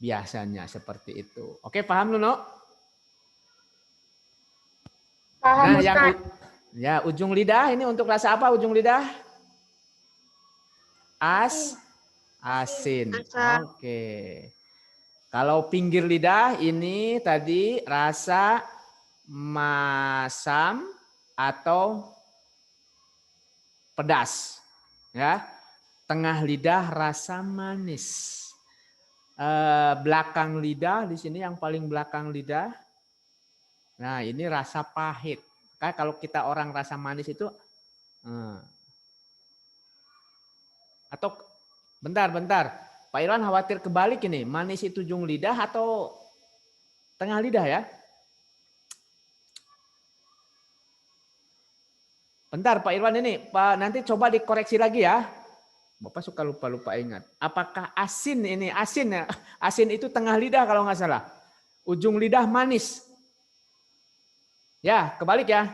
Biasanya seperti itu. Oke, paham Luno? paham, Ustaz. Ujung lidah ini untuk rasa apa ujung lidah? Asin. Oke. Kalau pinggir lidah ini tadi rasa masam atau pedas. Ya. Tengah lidah rasa manis. Belakang lidah di sini yang paling belakang lidah. Nah, ini rasa pahit. Kan kalau kita orang rasa manis itu atau bentar. Pak Irwan khawatir kebalik ini. Manis itu ujung lidah atau tengah lidah ya? Bentar Pak Irwan ini. Nanti coba dikoreksi lagi ya. Bapak suka lupa ingat. Apakah asin ini? Asin ya? Asin itu tengah lidah kalau nggak salah. Ujung lidah manis. Ya, kebalik ya.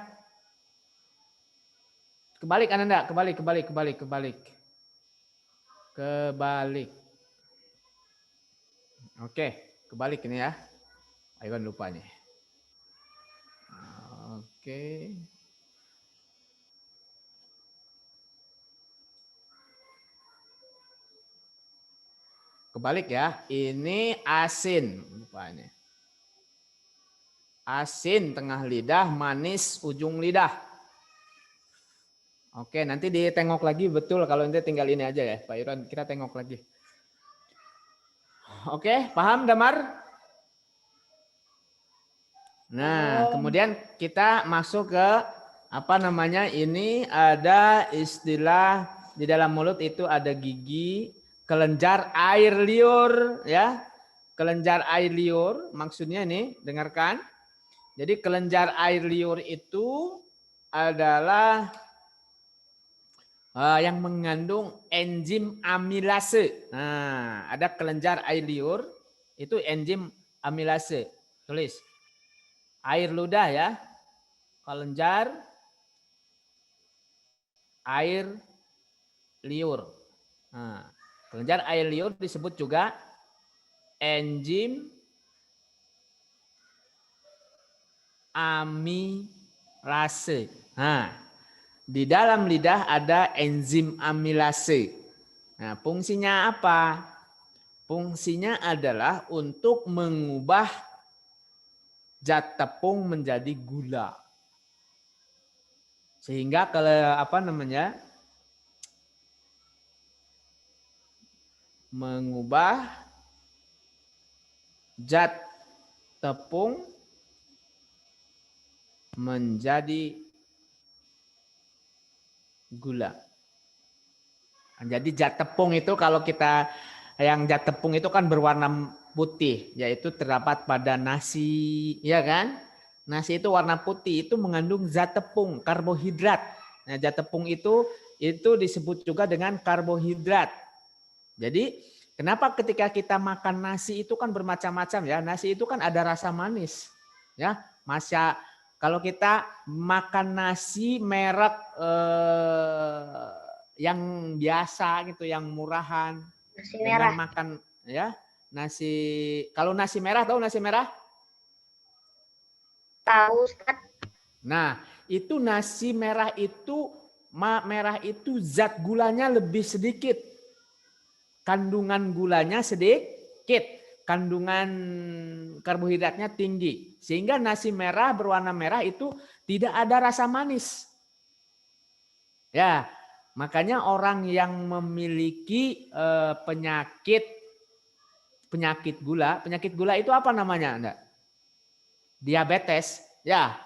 Kebalik Ananda, kebalik. Oke, kebalik ini ya. Iwan lupa nih. Oke. Kebalik ya. Ini asin rupanya. Asin tengah lidah, manis ujung lidah. Oke, nanti ditengok lagi betul kalau nanti tinggal ini aja ya, Pak Iwan. Kita tengok lagi. Oke, paham Damar? Nah, kemudian kita masuk ke apa namanya? Ini ada istilah di dalam mulut itu ada gigi, kelenjar air liur ya. Kelenjar air liur maksudnya nih, dengarkan. Jadi kelenjar air liur itu adalah yang mengandung enzim amilase. Nah, ada kelenjar air liur itu enzim amilase. Tulis. Air ludah ya. Kelenjar air liur. Nah, kelenjar air liur disebut juga enzim amilase. Nah, di dalam lidah ada enzim amilase. Nah, fungsinya apa? Fungsinya adalah untuk mengubah zat tepung menjadi gula. Sehingga kalau apa namanya? Mengubah zat tepung menjadi gula. Jadi zat tepung itu kalau kita yang zat tepung itu kan berwarna putih, yaitu terdapat pada nasi, ya kan? Nasi itu warna putih, itu mengandung zat tepung, karbohidrat. Nah, zat tepung itu disebut juga dengan karbohidrat. Jadi, kenapa ketika kita makan nasi itu kan bermacam-macam ya? Nasi itu kan ada rasa manis, ya. Kalau kita makan nasi merek yang biasa gitu, yang murahan, Nasi dengan merah. makan ya nasi. Kalau nasi merah, tahu nasi merah? Tahu Ustaz. Nah, itu nasi merah itu zat gulanya lebih sedikit, kandungan gulanya sedikit. Kandungan karbohidratnya tinggi. Sehingga nasi merah berwarna merah itu tidak ada rasa manis. Ya, makanya orang yang memiliki penyakit gula itu apa namanya, Anda? Diabetes. Ya.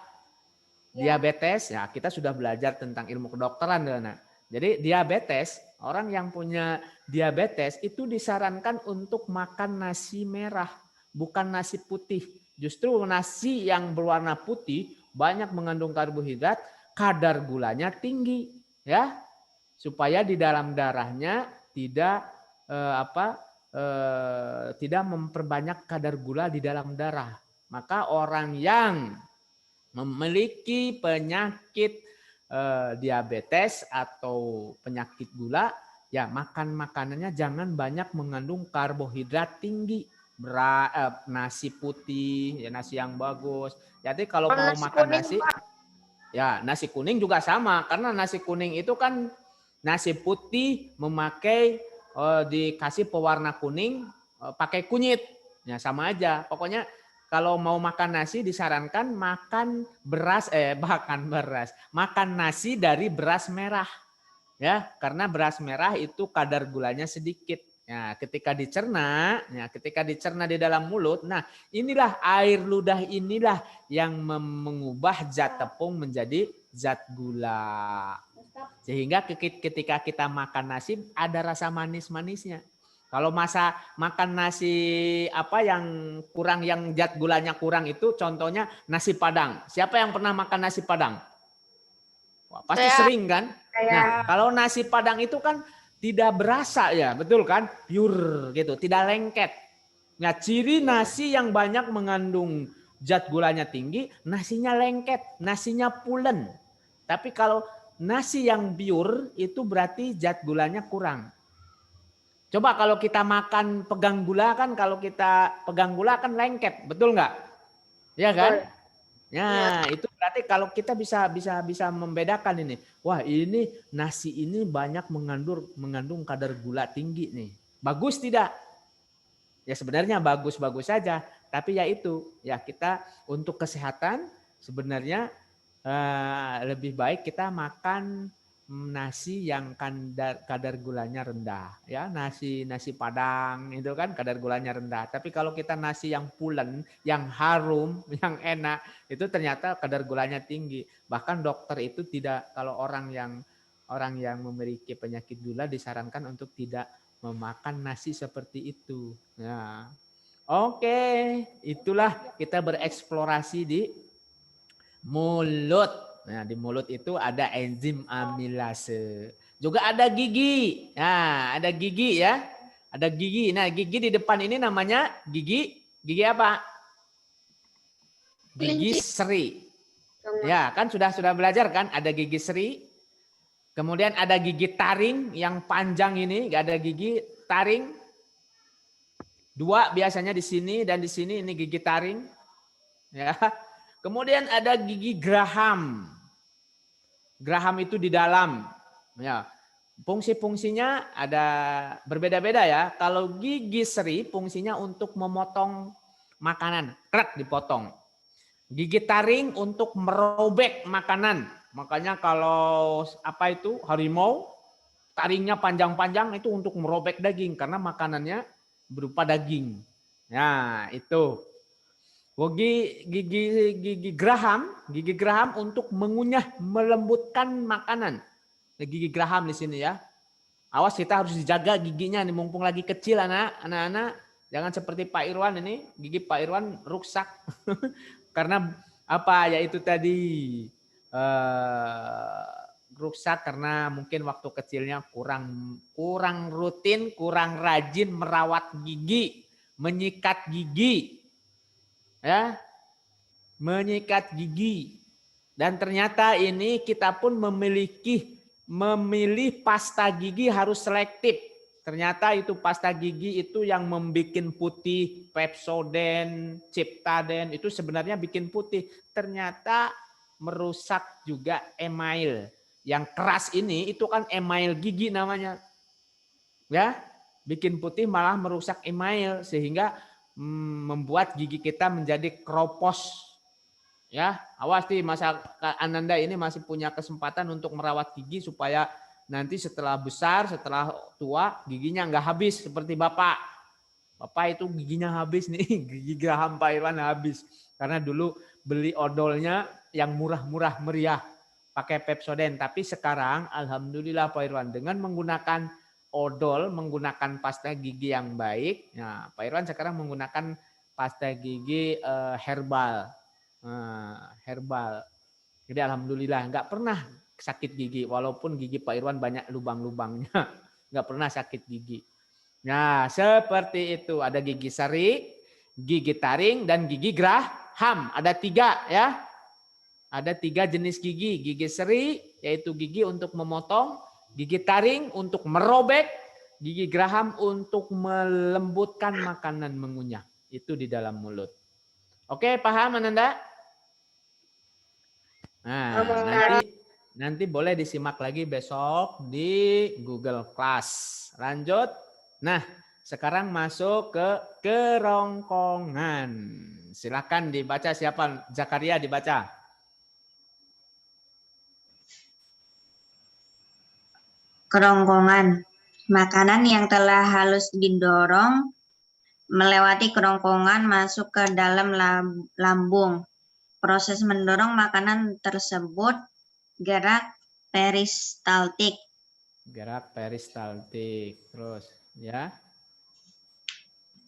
Diabetes, ya kita sudah belajar tentang ilmu kedokteran. Nah. Jadi diabetes, orang yang punya diabetes itu disarankan untuk makan nasi merah, bukan nasi putih. Justru nasi yang berwarna putih banyak mengandung karbohidrat, kadar gulanya tinggi, ya, supaya di dalam darahnya tidak tidak memperbanyak kadar gula di dalam darah. Maka orang yang memiliki penyakit diabetes atau penyakit gula, ya makan makanannya jangan banyak mengandung karbohidrat tinggi. Nasi putih, ya nasi yang bagus. Jadi kalau mau makan nasi, ya nasi kuning juga sama, karena nasi kuning itu kan nasi putih memakai dikasih pewarna kuning pakai kunyit, ya sama aja. Pokoknya kalau mau makan nasi disarankan makan nasi dari beras merah, ya karena beras merah itu kadar gulanya sedikit. Ya, ketika dicerna di dalam mulut, nah inilah air ludah inilah yang mengubah zat tepung menjadi zat gula. Sehingga ketika kita makan nasi ada rasa manis-manisnya. Kalau makan nasi yang kurang, yang zat gulanya kurang itu contohnya nasi Padang. Siapa yang pernah makan nasi Padang? Wah, pasti sering kan? Nah, kalau nasi Padang itu kan tidak berasa ya, betul kan? Pure gitu, tidak lengket. Nah, ciri nasi yang banyak mengandung zat gulanya tinggi, nasinya lengket, nasinya pulen. Tapi kalau nasi yang pure itu berarti zat gulanya kurang. Coba kalau kita makan pegang gula kan, kalau kita pegang gula kan lengket, betul nggak? Ya kan? Ya, itu berarti kalau kita bisa membedakan ini. Wah, ini nasi ini banyak mengandung kadar gula tinggi nih. Bagus tidak? Ya sebenarnya bagus-bagus saja, tapi ya itu, ya kita untuk kesehatan sebenarnya lebih baik kita makan nasi yang kadar gulanya rendah, ya nasi Padang itu kan kadar gulanya rendah. Tapi kalau kita nasi yang pulen, yang harum, yang enak, itu ternyata kadar gulanya tinggi. Bahkan dokter itu tidak, kalau orang yang memiliki penyakit gula disarankan untuk tidak memakan nasi seperti itu. Ya. Oke, itulah kita bereksplorasi di mulut. Nah, di mulut itu ada enzim amilase. Juga ada gigi. Nah, ada gigi ya. Ada gigi. Nah, gigi di depan ini namanya gigi apa? Gigi seri. Ya, kan sudah belajar kan? Ada gigi seri. Kemudian ada gigi taring yang panjang ini, ada gigi taring. 2 biasanya di sini dan di sini, ini gigi taring. Ya. Kemudian ada gigi geraham. Geraham itu di dalam. Ya. Fungsi-fungsinya ada berbeda-beda ya. Kalau gigi seri fungsinya untuk memotong makanan, krek dipotong. Gigi taring untuk merobek makanan. Makanya kalau apa itu harimau, taringnya panjang-panjang itu untuk merobek daging karena makanannya berupa daging. Nah, itu. Gigi geraham untuk mengunyah, melembutkan makanan. Gigi geraham di sini ya. Awas, kita harus dijaga giginya nih, mumpung lagi kecil anak-anak. Jangan seperti Pak Irwan ini, gigi Pak Irwan rusak. Karena apa? Yaitu tadi rusak karena mungkin waktu kecilnya kurang rutin, kurang rajin merawat gigi, menyikat gigi. Ya, menyikat gigi. Dan ternyata ini kita pun memilih pasta gigi harus selektif. Ternyata itu pasta gigi itu yang membuat putih, Pepsodent, Ciptaden itu sebenarnya bikin putih. Ternyata merusak juga email. Yang keras ini itu kan email gigi namanya. Ya, bikin putih malah merusak email sehingga membuat gigi kita menjadi kropos. Ya, awas nih, masa Ananda ini masih punya kesempatan untuk merawat gigi supaya nanti setelah besar, setelah tua, giginya nggak habis seperti Bapak. Bapak itu giginya habis nih, gigi geraham Pak Irwan habis. Karena dulu beli odolnya yang murah-murah meriah, pakai Pepsodent. Tapi sekarang alhamdulillah Pak Irwan dengan menggunakan odol, menggunakan pasta gigi yang baik. Nah, Pak Irwan sekarang menggunakan pasta gigi herbal. Herbal. Jadi alhamdulillah nggak pernah sakit gigi, walaupun gigi Pak Irwan banyak lubang-lubangnya, nggak pernah sakit gigi. Nah, seperti itu. Ada gigi seri, gigi taring, dan gigi geraham. Ada 3 ya. Ada 3 jenis gigi. Gigi seri yaitu gigi untuk memotong, gigi taring untuk merobek, gigi geraham untuk melembutkan makanan, mengunyah. Itu di dalam mulut. Oke, paham Ananda? Nah, nanti boleh disimak lagi besok di Google Class. Lanjut. Nah, sekarang masuk ke kerongkongan. Silakan dibaca, siapa? Zakaria dibaca. Kerongkongan. Makanan yang telah halus didorong melewati kerongkongan masuk ke dalam lambung. Proses mendorong makanan tersebut gerak peristaltik. Gerak peristaltik. Terus ya.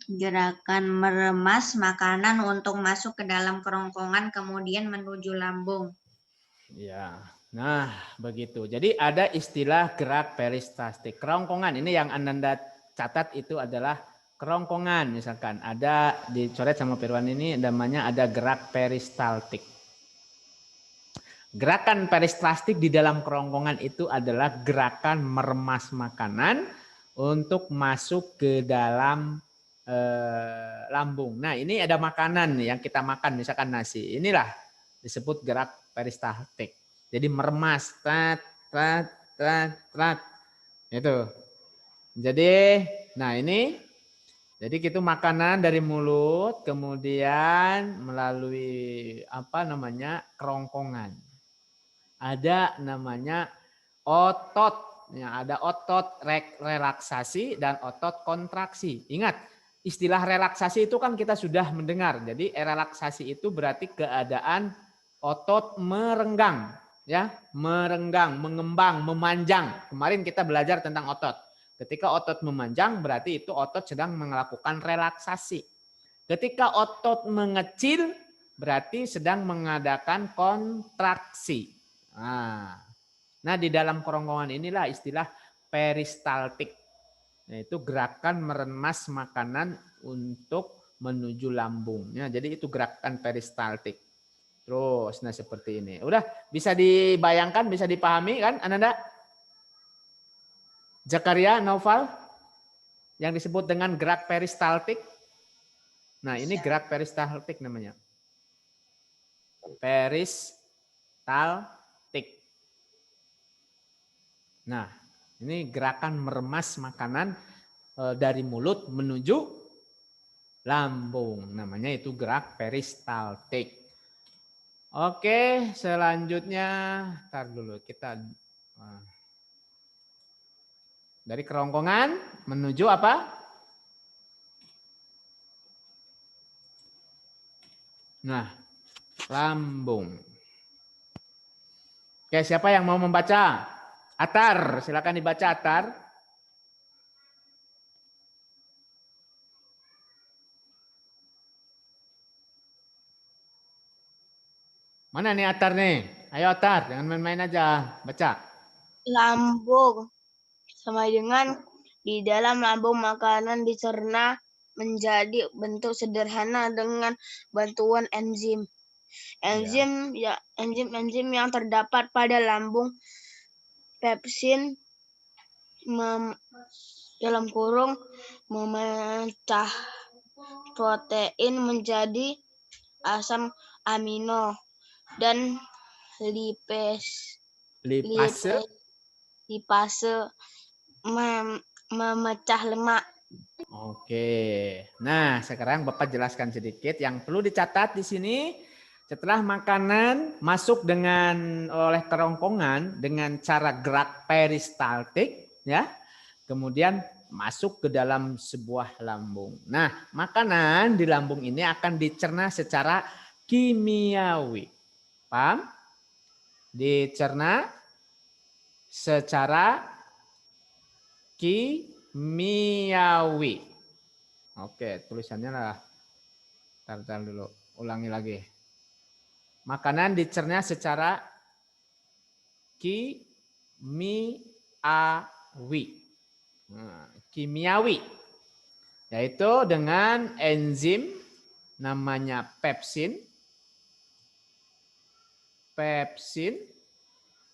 Gerakan meremas makanan untuk masuk ke dalam kerongkongan kemudian menuju lambung. Ya. Nah, begitu. Jadi ada istilah gerak peristaltik. Kerongkongan ini yang Ananda catat itu adalah kerongkongan, misalkan ada dicoret sama Pirwan ini namanya ada gerak peristaltik. Gerakan peristaltik di dalam kerongkongan itu adalah gerakan meremas makanan untuk masuk ke dalam lambung. Nah, ini ada makanan yang kita makan, misalkan nasi. Inilah disebut gerak peristaltik. Jadi meremas, trat, trat, trat, trat. Itu. Jadi, nah ini, jadi itu makanan dari mulut, kemudian melalui kerongkongan. Ada namanya otot, ya, ada otot relaksasi dan otot kontraksi. Ingat, istilah relaksasi itu kan kita sudah mendengar. Jadi relaksasi itu berarti keadaan otot merenggang, ya, merenggang, mengembang, memanjang. Kemarin kita belajar tentang otot. Ketika otot memanjang berarti itu otot sedang melakukan relaksasi. Ketika otot mengecil berarti sedang mengadakan kontraksi. Nah, di dalam kerongkongan inilah istilah peristaltik, yaitu gerakan meremas makanan untuk menuju lambung. Ya, jadi itu gerakan peristaltik. Terus, nah seperti ini. Udah bisa dibayangkan, bisa dipahami kan, Ananda? Zakaria, Naufal, yang disebut dengan gerak peristaltik. Nah, ini gerak peristaltik namanya. Peristaltik. Nah, ini gerakan meremas makanan dari mulut menuju lambung. Namanya itu gerak peristaltik. Oke, selanjutnya tar dulu kita dari kerongkongan menuju apa? Nah, lambung. Oke, siapa yang mau membaca? Atar, silakan dibaca Atar. Mana nih Atar nih? Ayo Atar, jangan main-main aja. Baca. Lambung sama dengan di dalam lambung makanan dicerna menjadi bentuk sederhana dengan bantuan enzim. Enzim yang terdapat pada lambung pepsin dalam kurung memecah protein menjadi asam amino dan lipase memecah lemak. Oke. Nah, sekarang Bapak jelaskan sedikit yang perlu dicatat di sini. Setelah makanan masuk oleh kerongkongan dengan cara gerak peristaltik, ya, kemudian masuk ke dalam sebuah lambung. Nah, makanan di lambung ini akan dicerna secara kimiawi. Paham? Dicerna secara kimiawi. Oke, tulisannya lah. Tar dulu, ulangi lagi. Makanan dicerna secara kimiawi. Nah, kimiawi. Yaitu dengan enzim namanya pepsin.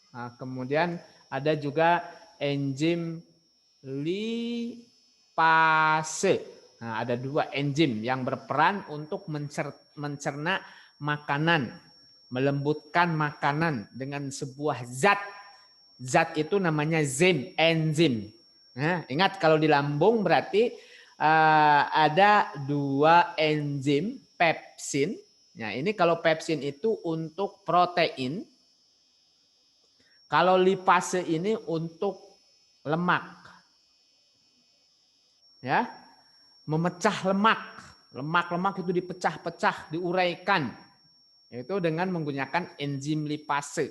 Nah, kemudian ada juga enzim lipase. Nah, ada dua enzim yang berperan untuk mencerna makanan. Melembutkan makanan dengan sebuah zat. Zat itu namanya enzim. Nah, ingat kalau di lambung berarti ada dua enzim pepsin. Nah, ini kalau pepsin itu untuk protein. Kalau lipase ini untuk lemak. Ya. Memecah lemak. Lemak-lemak itu dipecah-pecah, diuraikan. Itu dengan menggunakan enzim lipase.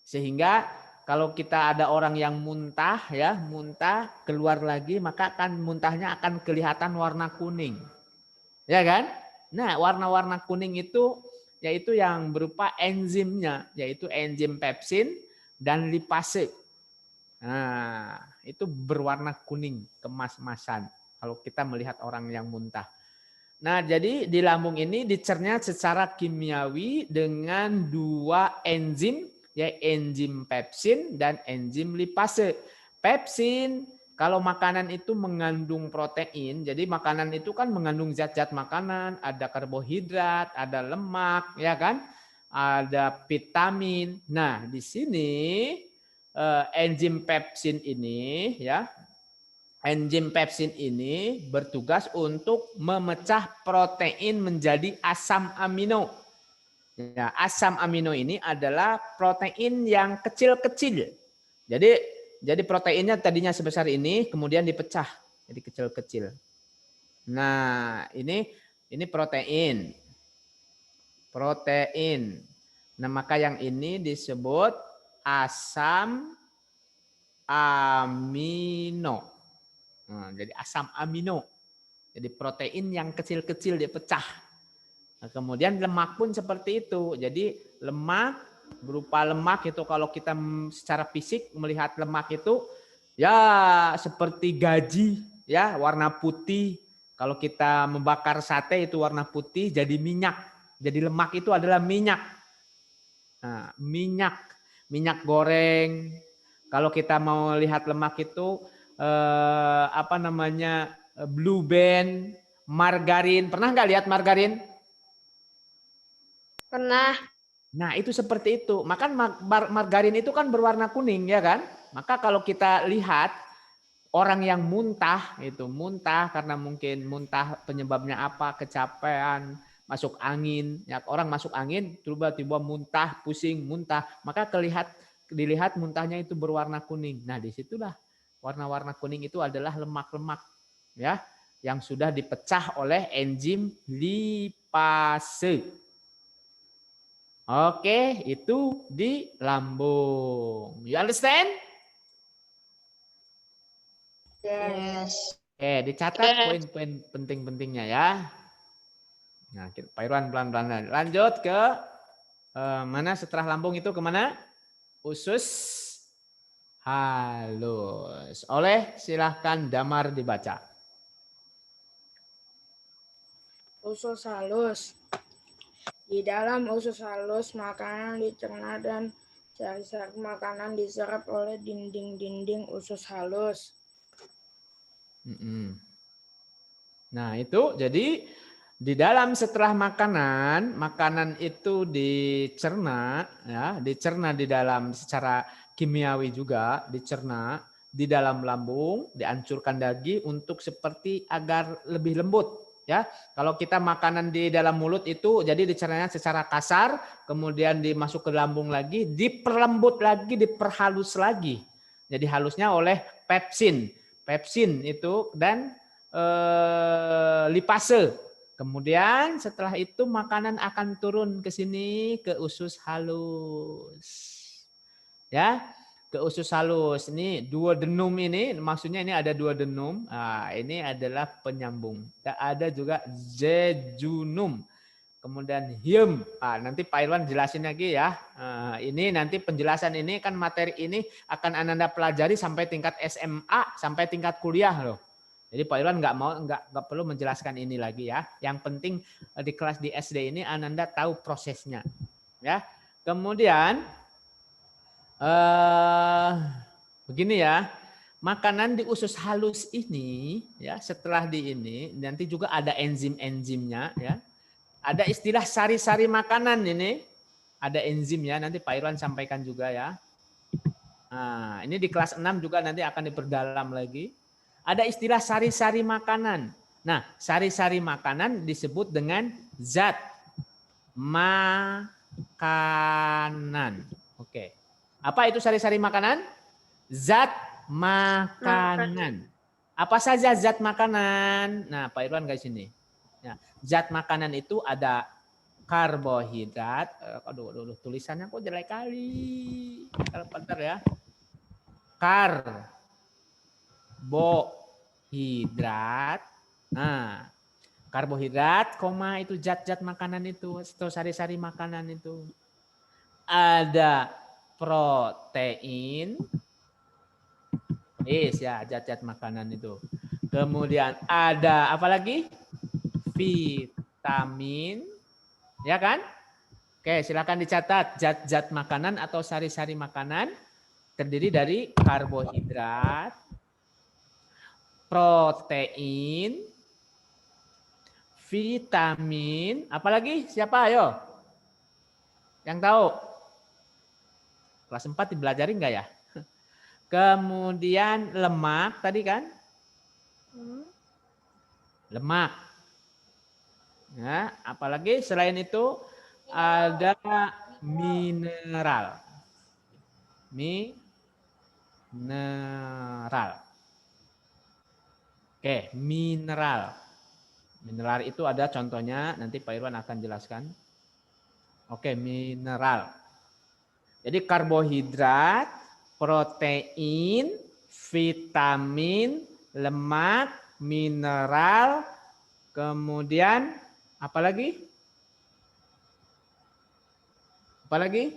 Sehingga kalau kita ada orang yang muntah, ya, muntah keluar lagi, maka muntahnya akan kelihatan warna kuning. Ya kan? Nah, warna-warna kuning itu yaitu yang berupa enzimnya, yaitu enzim pepsin dan lipase. Nah, itu berwarna kuning, kemas-masan kalau kita melihat orang yang muntah. Nah, jadi di lambung ini dicerna secara kimiawi dengan 2 enzim, yaitu enzim pepsin dan enzim lipase. Pepsin, kalau makanan itu mengandung protein, jadi makanan itu kan mengandung zat-zat makanan, ada karbohidrat, ada lemak, ya kan? Ada vitamin. Nah, di sini enzim pepsin ini ya, enzim pepsin ini bertugas untuk memecah protein menjadi asam amino. Ya, asam amino ini adalah protein yang kecil-kecil. Jadi proteinnya tadinya sebesar ini, kemudian dipecah jadi kecil-kecil. Nah, ini protein. Protein. Nah, maka yang ini disebut asam amino. Nah, jadi asam amino. Jadi protein yang kecil-kecil dipecah. Nah, kemudian lemak pun seperti itu. Jadi lemak berupa lemak itu kalau kita secara fisik melihat lemak itu ya seperti gaji ya, warna putih. Kalau kita membakar sate itu warna putih jadi minyak. Jadi lemak itu adalah minyak. Nah, minyak goreng. Kalau kita mau lihat lemak itu Blue Band, margarin. Pernah nggak lihat margarin? Pernah. Nah, itu seperti itu. Maka margarin itu kan berwarna kuning, ya kan? Maka kalau kita lihat orang yang muntah, itu muntah karena mungkin muntah penyebabnya apa? Kecapean, masuk angin. Ya, orang masuk angin, tiba-tiba muntah, pusing, muntah. Maka dilihat muntahnya itu berwarna kuning. Nah, disitulah warna-warna kuning itu adalah lemak-lemak ya yang sudah dipecah oleh enzim lipase. Oke, itu di lambung. You understand? Yes. Oke, dicatat poin-poin penting-pentingnya ya. Nah, Pak Irwan pelan-pelan. Lanjut ke mana setelah lambung itu kemana? Usus halus. Silahkan Damar dibaca. Usus halus. Di dalam usus halus, makanan dicerna dan sari-sari makanan diserap oleh dinding-dinding usus halus. Nah, itu jadi di dalam setelah makanan itu dicerna ya, dicerna di dalam secara kimiawi juga, dicerna di dalam lambung, dihancurkan daging untuk seperti agar lebih lembut. Ya, kalau kita makanan di dalam mulut itu jadi dicernanya secara kasar, kemudian dimasuk ke lambung lagi, diperlembut lagi, diperhalus lagi. Jadi halusnya oleh pepsin itu dan lipase. Kemudian setelah itu makanan akan turun ke sini ke usus halus. Ya, ke usus halus. Ini duodenum ini, maksudnya ini ada duodenum. Nah, ini adalah penyambung. Ada juga jejunum. Kemudian hiem. Nah, nanti Pak Irwan jelasin lagi ya. Ini nanti penjelasan ini kan materi ini akan Ananda pelajari sampai tingkat SMA, sampai tingkat kuliah loh. Jadi Pak Irwan nggak perlu menjelaskan ini lagi ya. Yang penting di kelas di SD ini Ananda tahu prosesnya. Ya. Kemudian begini ya, makanan di usus halus ini ya setelah di ini nanti juga ada enzim-enzimnya ya. Ada istilah sari-sari makanan ini, ada enzimnya nanti Pak Irwan sampaikan juga ya. Nah, ini di kelas 6 juga nanti akan diperdalam lagi. Ada istilah sari-sari makanan. Nah, sari-sari makanan disebut dengan zat makanan. Oke. Apa itu sari-sari makanan? Zat makanan. Apa saja zat makanan? Nah, Pak Irwan guys ini. Nah, zat makanan itu ada karbohidrat. Aduh, tulisannya kok jelek kali. Bentar ya. Karbohidrat. Nah, karbohidrat, itu zat-zat makanan itu, atau sari-sari makanan itu. Ada protein, ya zat-zat makanan itu. Kemudian ada apa lagi? vitamin, ya kan? Oke, silakan dicatat zat-zat makanan atau sari-sari makanan terdiri dari karbohidrat, protein, vitamin, apalagi siapa ayo? Yang tahu? Kelas 4 dibelajari enggak ya? Kemudian lemak tadi kan? Lemak. Ya, apalagi selain itu ada mineral. Mineral. Oke, mineral. Mineral itu ada contohnya, nanti Pak Irwan akan jelaskan. Oke, mineral. Jadi karbohidrat, protein, vitamin, lemak, mineral, kemudian apa lagi? Apa lagi?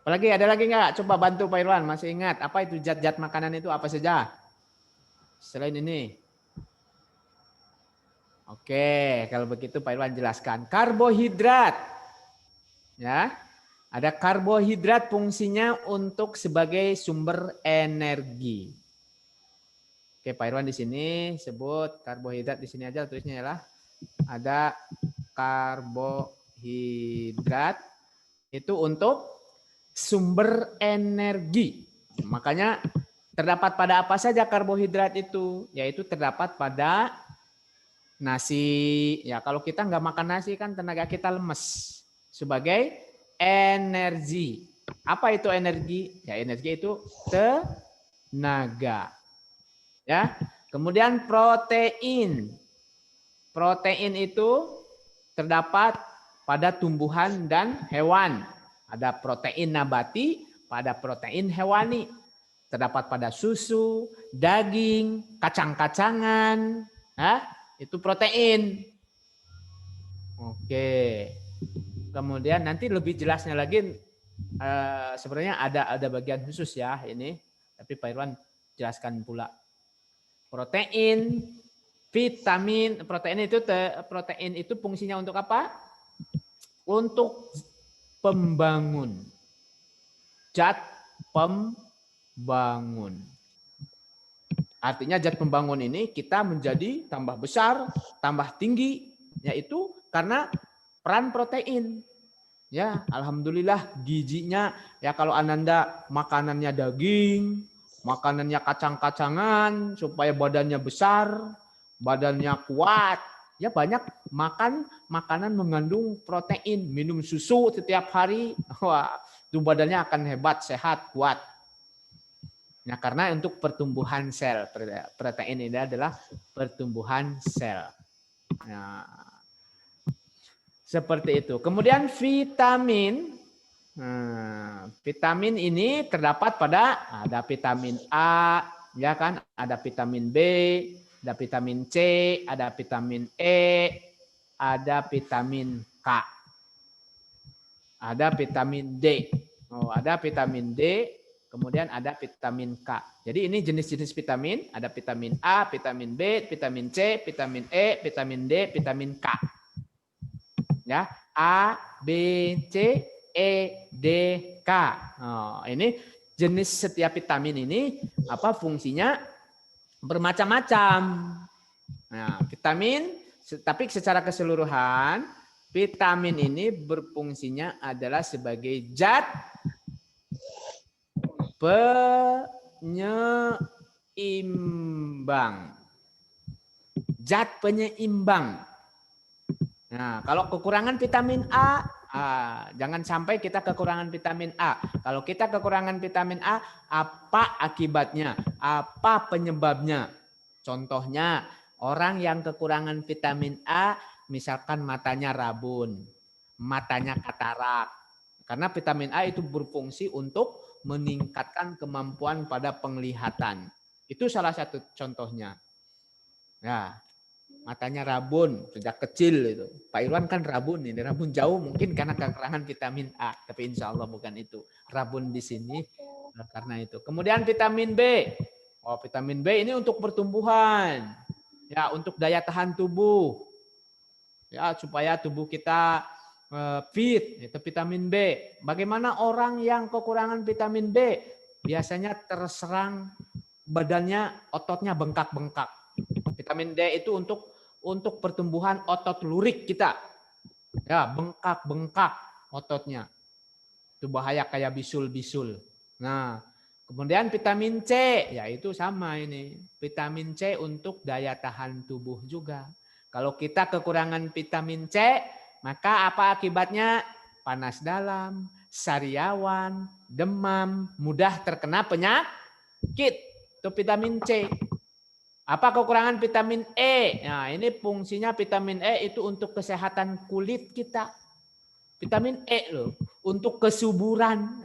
Apalagi ada lagi nggak? Coba bantu Pak Irwan, masih ingat apa itu zat-zat makanan itu apa saja? Selain ini. Oke, kalau begitu Pak Irwan jelaskan. Karbohidrat. Ya. Ada karbohidrat fungsinya untuk sebagai sumber energi. Oke, Pak Irwan di sini sebut karbohidrat di sini aja tulisnya ya lah. Ada karbohidrat itu untuk sumber energi. Makanya terdapat pada apa saja karbohidrat itu? Yaitu terdapat pada nasi. Ya, kalau kita nggak makan nasi kan tenaga kita lemes. Sebagai energi. Apa itu energi? Ya, energi itu tenaga. Ya. Kemudian protein. Protein itu terdapat pada tumbuhan dan hewan. Ada protein nabati, pada protein hewani. Terdapat pada susu, daging, kacang-kacangan. Ya, itu protein. Oke. Kemudian nanti lebih jelasnya lagi sebenarnya ada bagian khusus ya ini, tapi Pak Irwan jelaskan pula. Protein, vitamin, protein itu fungsinya untuk apa? Untuk pembangun. Zat pembangun. Artinya zat pembangun ini kita menjadi tambah besar, tambah tinggi, yaitu karena peran protein. Ya, alhamdulillah gizinya ya kalau Ananda makanannya daging, makanannya kacang-kacangan supaya badannya besar, badannya kuat. Ya banyak makan makanan mengandung protein, minum susu setiap hari, wah, itu badannya akan hebat, sehat, kuat. Nah, karena untuk pertumbuhan sel, protein ini adalah pertumbuhan sel. Nah, seperti itu. Kemudian vitamin. Nah, vitamin ini terdapat pada ada vitamin A, ya kan? Ada vitamin B, ada vitamin C, ada vitamin E, ada vitamin K. Ada vitamin D. Oh, ada vitamin D, kemudian ada vitamin K. Jadi ini jenis-jenis vitamin, ada vitamin A, vitamin B, vitamin C, vitamin E, vitamin D, vitamin K. Ya, A, B, C, E, D, K. Oh, ini jenis setiap vitamin ini apa fungsinya bermacam-macam. Nah, vitamin tapi secara keseluruhan vitamin ini berfungsinya adalah sebagai zat penyeimbang. Zat penyeimbang. Nah, kalau kekurangan vitamin A, jangan sampai kita kekurangan vitamin A. Kalau kita kekurangan vitamin A, apa akibatnya? Apa penyebabnya? Contohnya, orang yang kekurangan vitamin A, misalkan matanya rabun, matanya katarak. Karena vitamin A itu berfungsi untuk meningkatkan kemampuan pada penglihatan. Itu salah satu contohnya. Ya, matanya rabun sejak kecil itu. Pak Irwan kan rabun ini, rabun jauh mungkin karena kekurangan vitamin A, tapi insya Allah bukan itu. Rabun di sini karena itu. Kemudian vitamin B. Oh, vitamin B ini untuk pertumbuhan. Ya, untuk daya tahan tubuh. Ya, supaya tubuh kita fit, itu vitamin B. Bagaimana orang yang kekurangan vitamin B? Biasanya terserang badannya, ototnya bengkak-bengkak. Vitamin D itu untuk pertumbuhan otot lurik kita. Ya, bengkak-bengkak ototnya. Itu bahaya kayak bisul-bisul. Nah, kemudian vitamin C, yaitu sama ini. Vitamin C untuk daya tahan tubuh juga. Kalau kita kekurangan vitamin C, maka apa akibatnya? Panas dalam, sariawan, demam, mudah terkena penyakit. Itu vitamin C. Apa kekurangan vitamin E? Nah, ini fungsinya vitamin E itu untuk kesehatan kulit kita. Vitamin E loh, untuk kesuburan.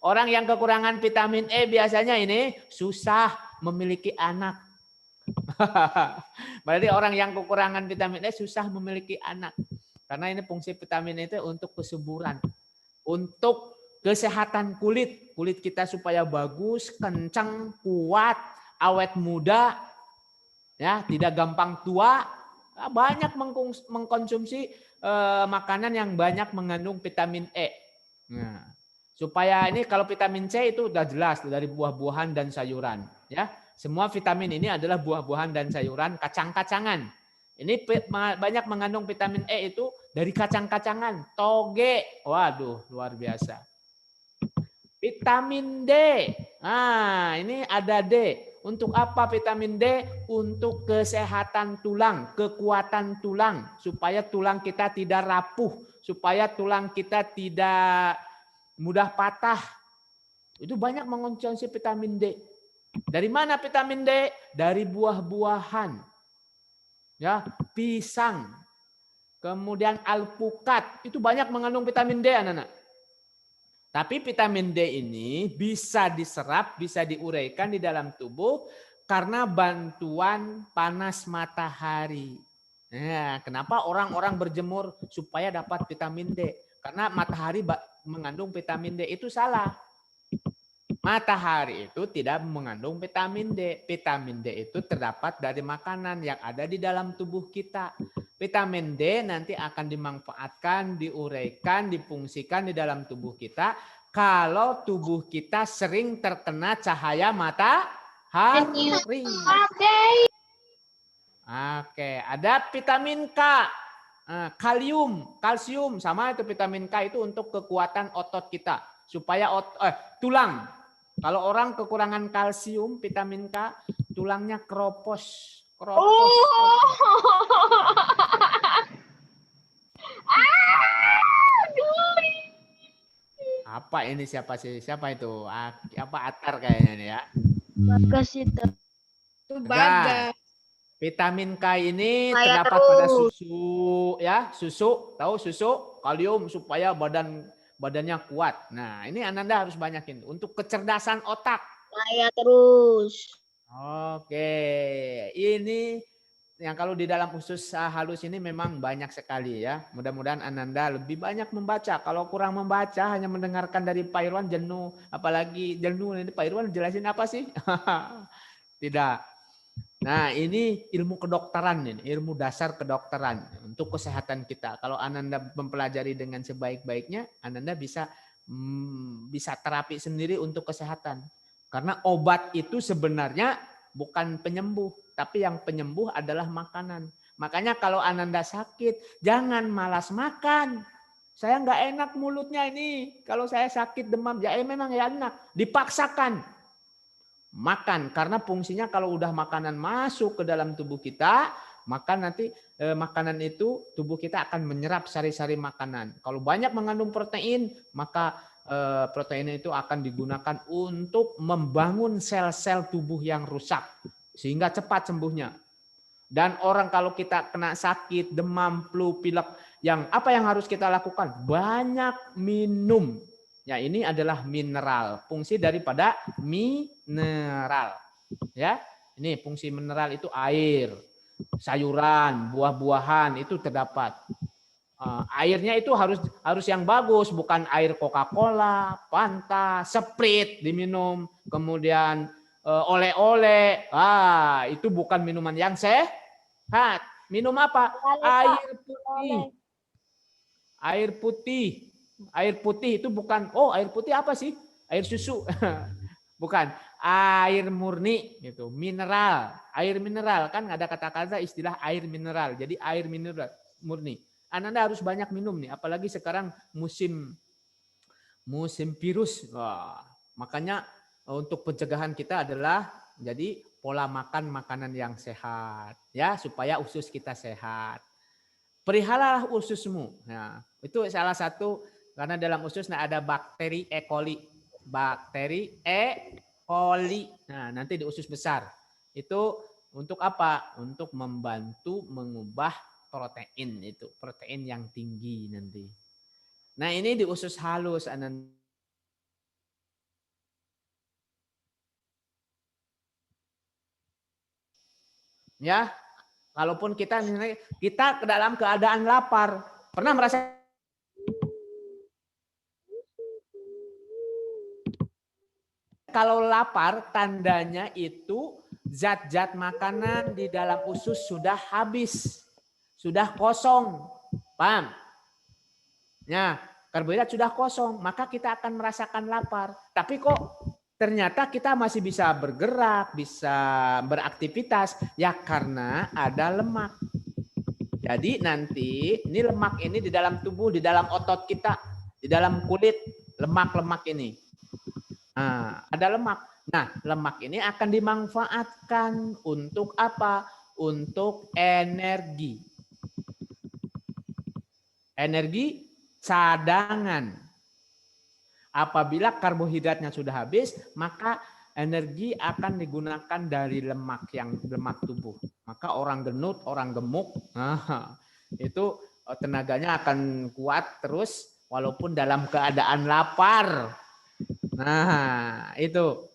Orang yang kekurangan vitamin E biasanya ini susah memiliki anak. Berarti orang yang kekurangan vitamin E susah memiliki anak. Karena ini fungsi vitamin E itu untuk kesuburan. Untuk kesehatan kulit. Kulit kita supaya bagus, kencang, kuat, awet muda. Ya, tidak gampang tua. Banyak mengkonsumsi makanan yang banyak mengandung vitamin E. Nah, supaya ini kalau vitamin C itu udah jelas dari buah-buahan dan sayuran. Ya, semua vitamin ini adalah buah-buahan dan sayuran, kacang-kacangan. Ini banyak mengandung vitamin E itu dari kacang-kacangan, toge. Waduh, luar biasa. Vitamin D. Nah, ini ada D. Untuk apa vitamin D? Untuk kesehatan tulang, kekuatan tulang, supaya tulang kita tidak rapuh, supaya tulang kita tidak mudah patah. Itu banyak mengonsumsi vitamin D. Dari mana vitamin D? Dari buah-buahan. Ya, pisang. Kemudian alpukat, itu banyak mengandung vitamin D, anak-anak. Tapi vitamin D ini bisa diserap, bisa diuraikan di dalam tubuh karena bantuan panas matahari. Nah, kenapa orang-orang berjemur supaya dapat vitamin D? Karena matahari mengandung vitamin D, itu salah. Matahari itu tidak mengandung vitamin D. Vitamin D itu terdapat dari makanan yang ada di dalam tubuh kita. Vitamin D nanti akan dimanfaatkan, diuraikan, difungsikan di dalam tubuh kita kalau tubuh kita sering terkena cahaya matahari. Oke, ada vitamin K, kalsium, sama itu vitamin K itu untuk kekuatan otot kita supaya tulang. Kalau orang kekurangan kalsium, vitamin K, tulangnya keropos. Apa ini siapa itu? Apa Atar kayaknya nih ya? Bagas itu. Itu Bagas. Vitamin K ini terdapat pada susu, ya, tahu susu, kalium supaya badannya kuat. Nah, ini Ananda harus banyakin untuk kecerdasan otak. Saya terus. Oke, ini yang kalau di dalam usus halus ini memang banyak sekali ya. Mudah-mudahan Ananda lebih banyak membaca. Kalau kurang membaca, hanya mendengarkan dari Pak Irwan jenuh. Apalagi jenuh, ini Pak Irwan jelasin apa sih? Tidak. Nah, ini ilmu kedokteran, ini ilmu dasar kedokteran untuk kesehatan kita. Kalau Ananda mempelajari dengan sebaik-baiknya, Ananda bisa terapi sendiri untuk kesehatan. Karena obat itu sebenarnya bukan penyembuh, tapi yang penyembuh adalah makanan. Makanya kalau Ananda sakit, jangan malas makan. Saya nggak enak mulutnya ini. Kalau saya sakit demam, ya memang ya enak. Dipaksakan makan, karena fungsinya kalau udah makanan masuk ke dalam tubuh kita, maka nanti makanan itu tubuh kita akan menyerap sari-sari makanan. Kalau banyak mengandung protein, maka protein itu akan digunakan untuk membangun sel-sel tubuh yang rusak sehingga cepat sembuhnya. Dan orang kalau kita kena sakit, demam, flu, pilek, apa yang harus kita lakukan? Banyak minum. Ya, ini adalah mineral. Fungsi daripada mineral. Ya, ini fungsi mineral itu air, sayuran, buah-buahan itu terdapat. Airnya itu harus yang bagus, bukan air Coca-Cola, Fanta, Sprite diminum, kemudian oleh-oleh. Itu bukan minuman yang sehat. Minum apa? Air putih. Air putih. Air putih itu bukan, air putih apa sih? Air susu. Bukan. Air murni gitu, mineral. Air mineral kan ada kata-kata istilah air mineral. Jadi air mineral murni. Anda harus banyak minum nih, apalagi sekarang musim virus. Makanya untuk pencegahan kita adalah jadi pola makan makanan yang sehat ya, supaya usus kita sehat. Peliharalah ususmu. Nah, itu salah satu, karena dalam usus ada bakteri E. coli. Bakteri E. coli. Nah, nanti di usus besar. Itu untuk apa? Untuk membantu mengubah protein itu. Protein yang tinggi nanti. Nah, ini di usus halus. Ya, kalaupun kita dalam keadaan lapar, pernah merasa kalau lapar tandanya itu zat-zat makanan di dalam usus sudah habis, sudah kosong, paham? Ya, karbohidrat sudah kosong, maka kita akan merasakan lapar. Tapi kok ternyata kita masih bisa bergerak, bisa beraktivitas, ya karena ada lemak. Jadi nanti ini lemak ini di dalam tubuh, di dalam otot kita, di dalam kulit, lemak-lemak ini. Nah, ada lemak. Nah, lemak ini akan dimanfaatkan untuk apa? Untuk energi. Energi cadangan. Apabila karbohidratnya sudah habis, maka energi akan digunakan dari lemak tubuh. Maka orang gendut, orang gemuk, itu tenaganya akan kuat terus walaupun dalam keadaan lapar. Nah, itu.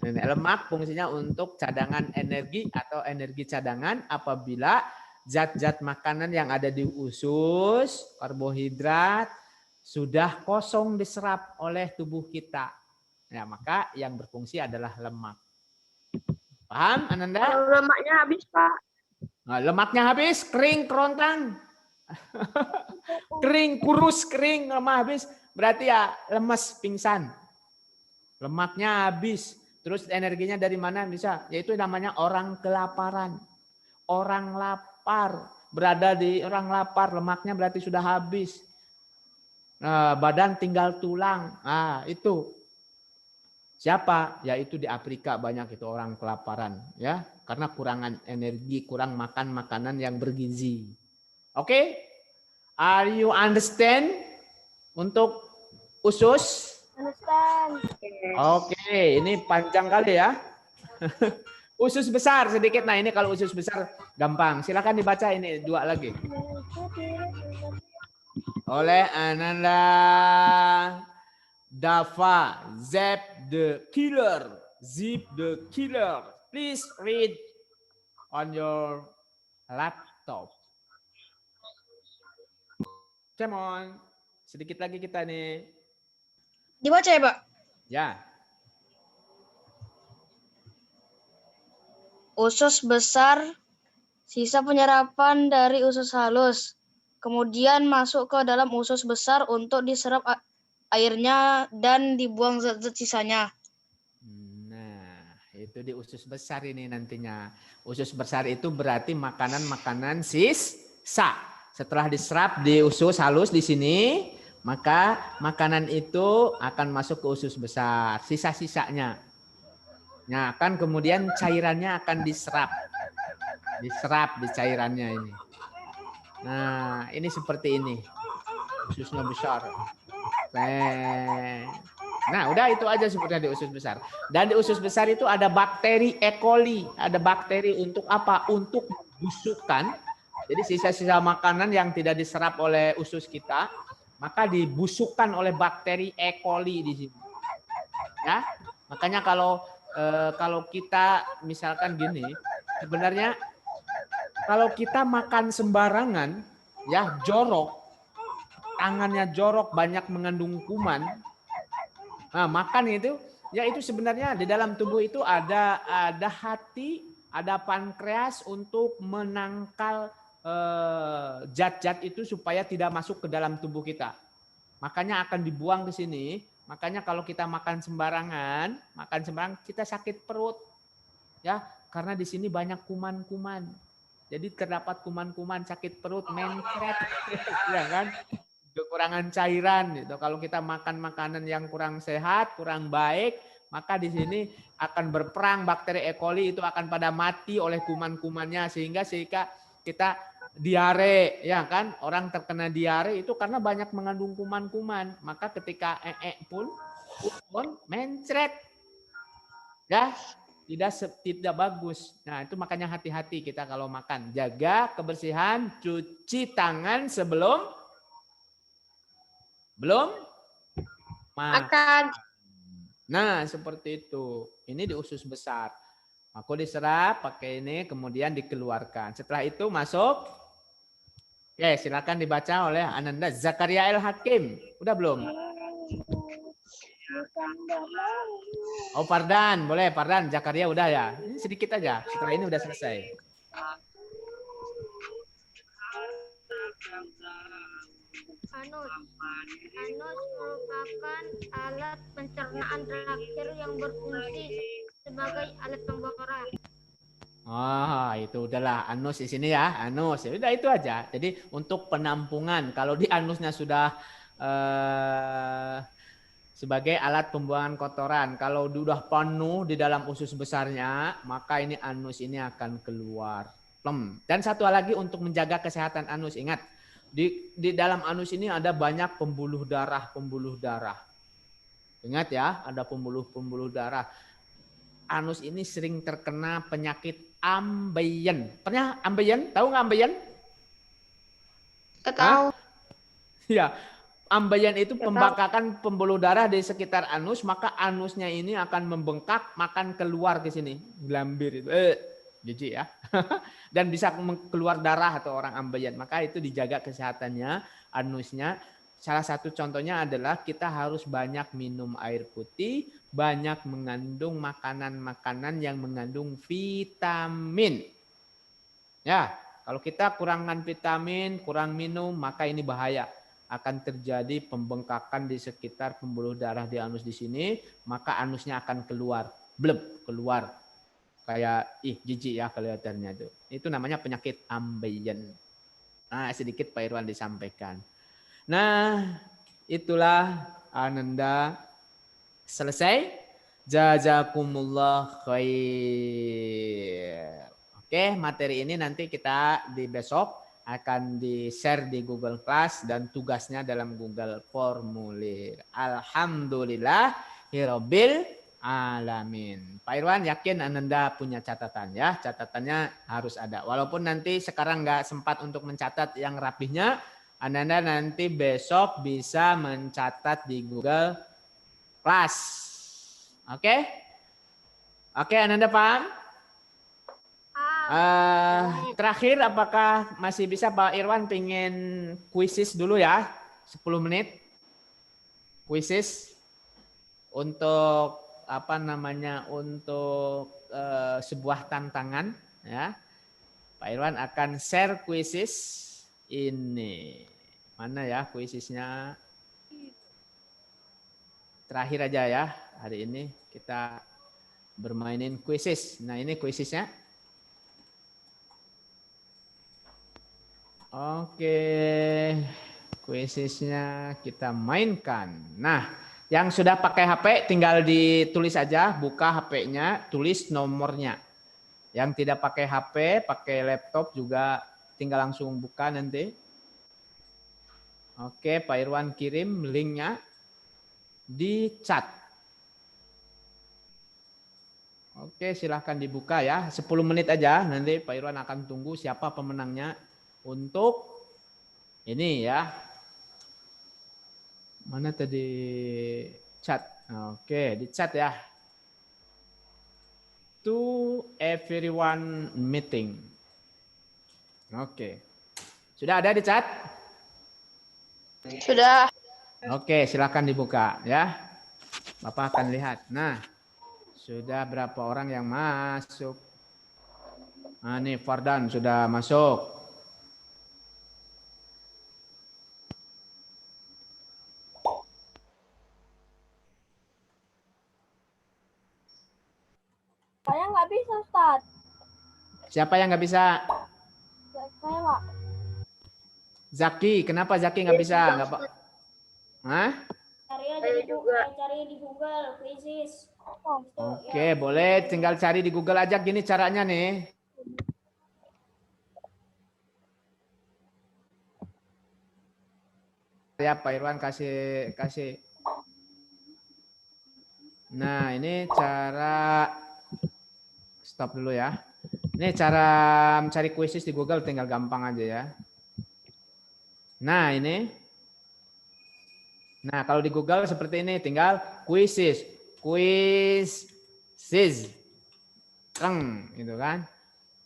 Lemak fungsinya untuk cadangan energi atau energi cadangan apabila zat-zat makanan yang ada di usus, karbohidrat, sudah kosong diserap oleh tubuh kita. Ya, maka yang berfungsi adalah lemak. Paham, Ananda? Kalau lemaknya habis, Pak. Nah, lemaknya habis, kering, kerontang. Kering, kurus, kering, lemak habis. Berarti ya lemes, pingsan. Lemaknya habis. Terus energinya dari mana bisa? Yaitu namanya orang kelaparan. Orang lapar. Berada di orang lapar, lemaknya berarti sudah habis. Badan tinggal tulang. Itu. Siapa? Yaitu di Afrika banyak itu orang kelaparan. Ya, karena kurangan energi, kurang makan makanan yang bergizi. Oke? Are you understand? Untuk usus? Understand. Oke, ini panjang kali ya. Usus besar sedikit. Nah, ini kalau usus besar gampang. Silakan dibaca ini dua lagi. Oleh Ananda Dava Zep the Killer. Zip the Killer. Please read on your laptop. Come on. Sedikit lagi kita nih. Dibaca ya, Pak? Ya. Usus besar, sisa penyerapan dari usus halus. Kemudian masuk ke dalam usus besar untuk diserap airnya dan dibuang zat-zat sisanya. Nah, itu di usus besar ini nantinya. Usus besar itu berarti makanan-makanan sisa. Setelah diserap di usus halus di sini, maka makanan itu akan masuk ke usus besar, sisa-sisanya. Nah, kan kemudian cairannya akan diserap di cairannya ini. Nah, ini seperti ini. Ususnya besar. Nah, udah itu aja sebenarnya di usus besar. Dan di usus besar itu ada bakteri E. coli. Ada bakteri untuk apa? Untuk membusukkan. Jadi sisa-sisa makanan yang tidak diserap oleh usus kita, maka dibusukkan oleh bakteri E. coli di sini. Ya, makanya kalau kita misalkan gini, sebenarnya kalau kita makan sembarangan, ya jorok, tangannya jorok, banyak mengandung kuman, nah makan itu Ya itu sebenarnya di dalam tubuh itu ada hati, ada pankreas untuk menangkal zat-zat itu supaya tidak masuk ke dalam tubuh kita. Makanya akan dibuang ke sini. Makanya kalau kita makan sembarangan kita sakit perut. Ya, karena di sini banyak kuman-kuman. Jadi terdapat kuman-kuman, sakit perut, mencret, ya kan? Kekurangan cairan gitu. Kalau kita makan makanan yang kurang sehat, kurang baik, maka di sini akan berperang bakteri E. coli itu akan pada mati oleh kuman-kumannya sehingga kita diare, ya kan? Orang terkena diare itu karena banyak mengandung kuman-kuman. Maka ketika pun mencret, ya tidak bagus. Nah itu makanya hati-hati kita kalau makan. Jaga kebersihan, cuci tangan sebelum makan. Nah seperti itu. Ini di usus besar. Aku diserap pakai ini, kemudian dikeluarkan. Setelah itu masuk. Oke, silakan dibaca oleh Ananda Zakaria El Hakim. Udah belum? Oh, Fardan, boleh Fardan. Zakaria udah ya. Ini sedikit aja. Setelah ini udah selesai. Anus merupakan alat pencernaan terakhir yang berfungsi sebagai alat pembuangan. Itu udahlah anus di sini ya, anus. Ya udah itu aja. Jadi untuk penampungan, kalau di anusnya sudah sebagai alat pembuangan kotoran, kalau sudah penuh di dalam usus besarnya, maka ini anus ini akan keluar. Dan satu hal lagi untuk menjaga kesehatan anus, ingat di dalam anus ini ada banyak pembuluh darah. Ingat ya, ada pembuluh darah. Anus ini sering terkena penyakit ambeien. Pernah ambeien? Tahu nggak ambeien? Tahu. Ya, ambeien itu pembengkakan pembuluh darah di sekitar anus, maka anusnya ini akan membengkak, makan keluar ke sini, gelambir itu. Jijik ya. Dan bisa keluar darah atau orang ambeien. Maka itu dijaga kesehatannya, anusnya. Salah satu contohnya adalah kita harus banyak minum air putih, banyak mengandung makanan-makanan yang mengandung vitamin. Ya, kalau kita kurangan vitamin, kurang minum, maka ini bahaya. Akan terjadi pembengkakan di sekitar pembuluh darah di anus di sini, maka anusnya akan keluar, keluar. Kayak jijik ya kelihatannya itu. Itu namanya penyakit ambeien. Nah, sedikit Pak Irwan disampaikan. Nah, itulah Ananda selesai. Jazakumullah khair. Oke, materi ini nanti kita di besok akan di-share di Google Class dan tugasnya dalam Google Formulir. Alhamdulillahirabbil alamin. Pak Irwan yakin Ananda punya catatan ya. Catatannya harus ada. Walaupun nanti sekarang nggak sempat untuk mencatat yang rapihnya, Ananda nanti besok bisa mencatat di Google Class. Oke? Oke, Ananda paham? Terakhir, apakah masih bisa Pak Irwan pengen kuisis dulu ya? 10 menit. Kuisis untuk untuk sebuah tantangan ya. Pak Irwan akan share kuisis ini. Mana ya kuisisnya? Terakhir aja ya, hari ini kita bermainin kuisis. Nah, ini kuisisnya. Oke, kuisisnya kita mainkan. Nah, yang sudah pakai HP tinggal ditulis aja, buka HP-nya, tulis nomornya. Yang tidak pakai HP, pakai laptop juga tinggal langsung buka nanti. Oke, Pak Irwan kirim linknya di chat. Oke, silahkan dibuka ya. 10 menit aja, nanti Pak Irwan akan tunggu siapa pemenangnya untuk ini ya. Mana tadi chat? Oke, di chat ya. To everyone meeting. Oke. Sudah ada di chat? Sudah. Oke, silakan dibuka ya. Bapak akan lihat. Nah, sudah berapa orang yang masuk? Nah, ini Fardan sudah masuk. Saya nggak bisa, Ustaz. Siapa yang nggak bisa? Saya, Pak. Zaki, kenapa Zaki nggak bisa? Nggak Pak? Hah? Cari aja di Google, cari di Google, Quizzes. Oke, boleh tinggal cari di Google aja gini caranya nih. Ya, Pak Irwan kasih. Nah, ini cara stop dulu ya. Ini cara mencari quizzes di Google tinggal gampang aja ya. Nah, ini. Nah, kalau di Google seperti ini tinggal quizzes. Gitu kan.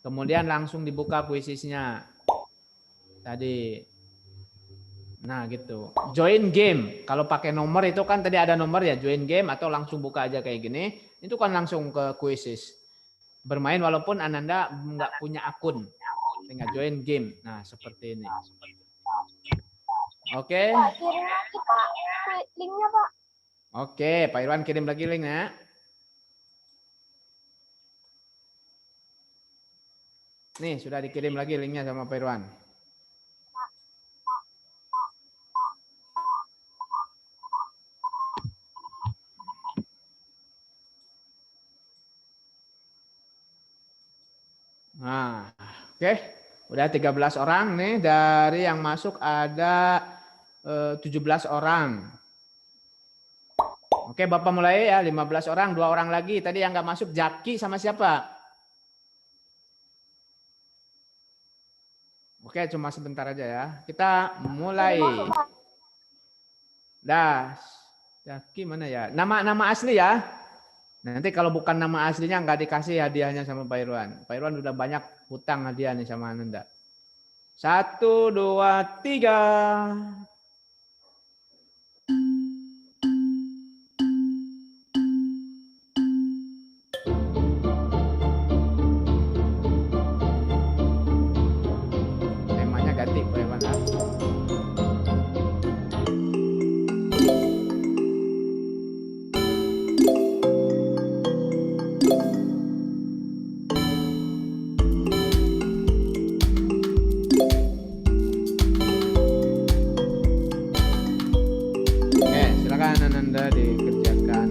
Kemudian langsung dibuka quizzesnya. Tadi. Nah, gitu. Join game. Kalau pakai nomor itu kan tadi ada nomor ya, join game atau langsung buka aja kayak gini. Itu kan langsung ke quizzes. Bermain walaupun Ananda nggak punya akun. Tinggal join game. Nah, seperti ini. Oke. Pak, kirim lagi, Pak. Linknya, Pak. Oke, Pak Irwan kirim lagi linknya. Nih, sudah dikirim lagi linknya sama Pak Irwan. Nah, oke. Udah 13 orang nih, dari yang masuk ada 17 orang. Oke, Bapak mulai ya, 15 orang, 2 orang lagi. Tadi yang nggak masuk Jaki sama siapa? Oke, cuma sebentar aja ya. Kita mulai. Dah, Jaki mana ya? Nama asli ya. Nanti kalau bukan nama aslinya nggak dikasih hadiahnya sama Pak Irwan. Pak Irwan udah banyak hutang hadiah nih sama Ananda. 1, 2, 3. Temanya ganti Pak Irwan. Ananda dikerjakan.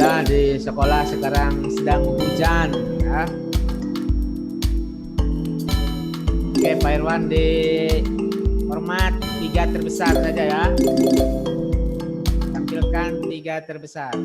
Alhamdulillah di sekolah sekarang sedang hujan ya. Oke, Pak Irwan di format 3 terbesar saja ya. Tampilkan 3 terbesar.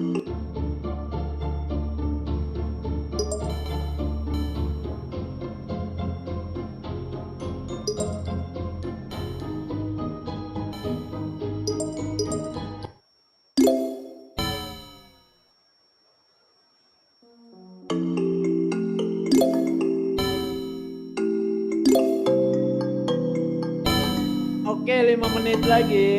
Oke, 5 menit lagi.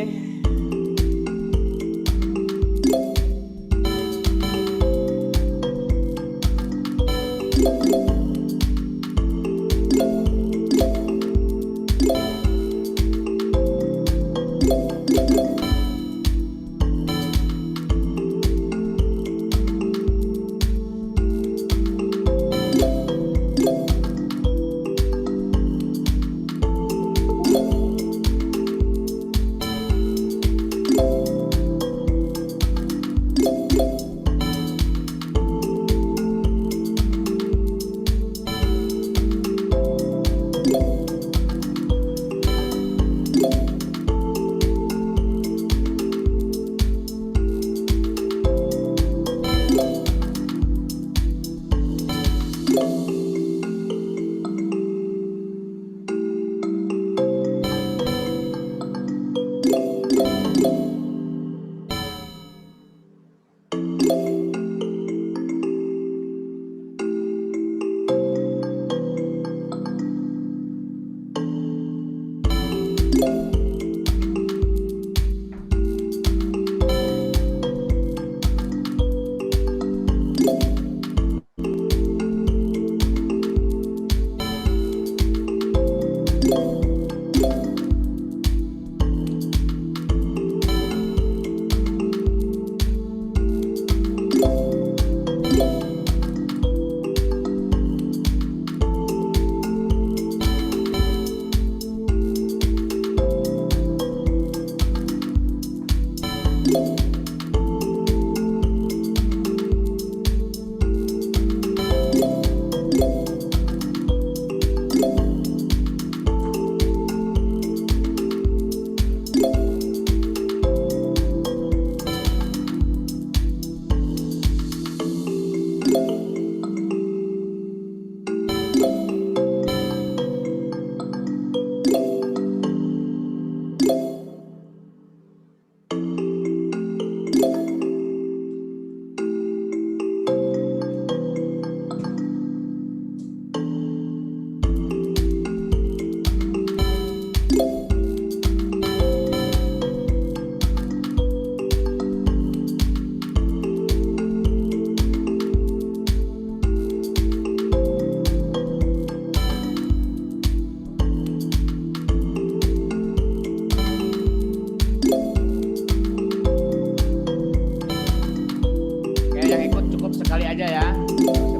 Sekali aja ya,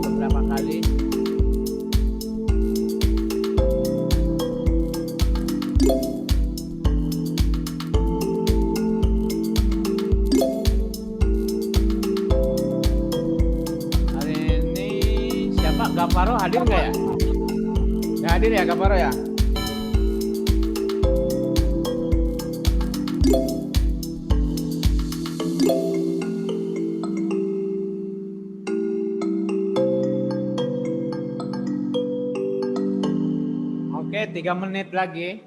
beberapa kali. Hari ini siapa? Gaparo hadir nggak ya? Nggak hadir ya Gaparo ya? Oke, 3 menit lagi.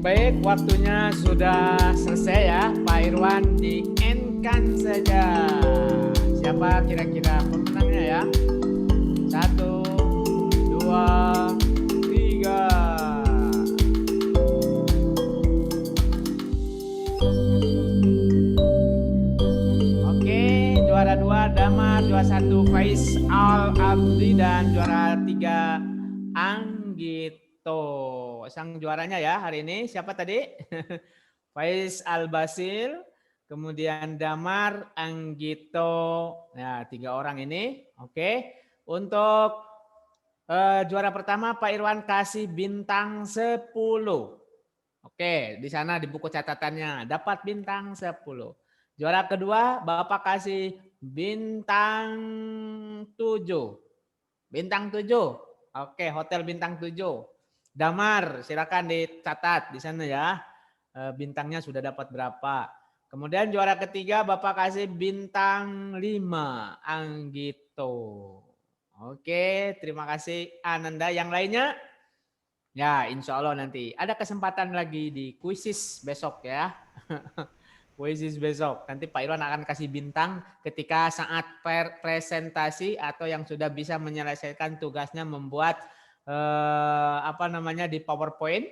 Baik, waktunya sudah selesai ya. Pak Irwan di-end-kan saja. Siapa kira-kira pemenangnya ya? 1, 2, 3. Oke, juara 2 Damar, juara 1 Faiz Al-Abdi, dan juara 3 Anggito. Sang juaranya ya hari ini siapa tadi? Faiz Al-Basil, kemudian Damar, Anggito. Nah, 3 orang ini. Oke. Untuk juara pertama Pak Irwan kasih bintang 10. Oke, di sana di buku catatannya dapat bintang 10. Juara kedua Bapak kasih bintang 7. Bintang 7. Oke, hotel bintang 7. Damar, silakan dicatat di sana ya. Bintangnya sudah dapat berapa. Kemudian juara ketiga Bapak kasih bintang 5. Anggito. Oke, terima kasih Ananda. Yang lainnya? Ya, insya Allah nanti ada kesempatan lagi di kuisis besok ya. Kuisis besok. Nanti Pak Irwan akan kasih bintang ketika saat presentasi atau yang sudah bisa menyelesaikan tugasnya membuat di PowerPoint,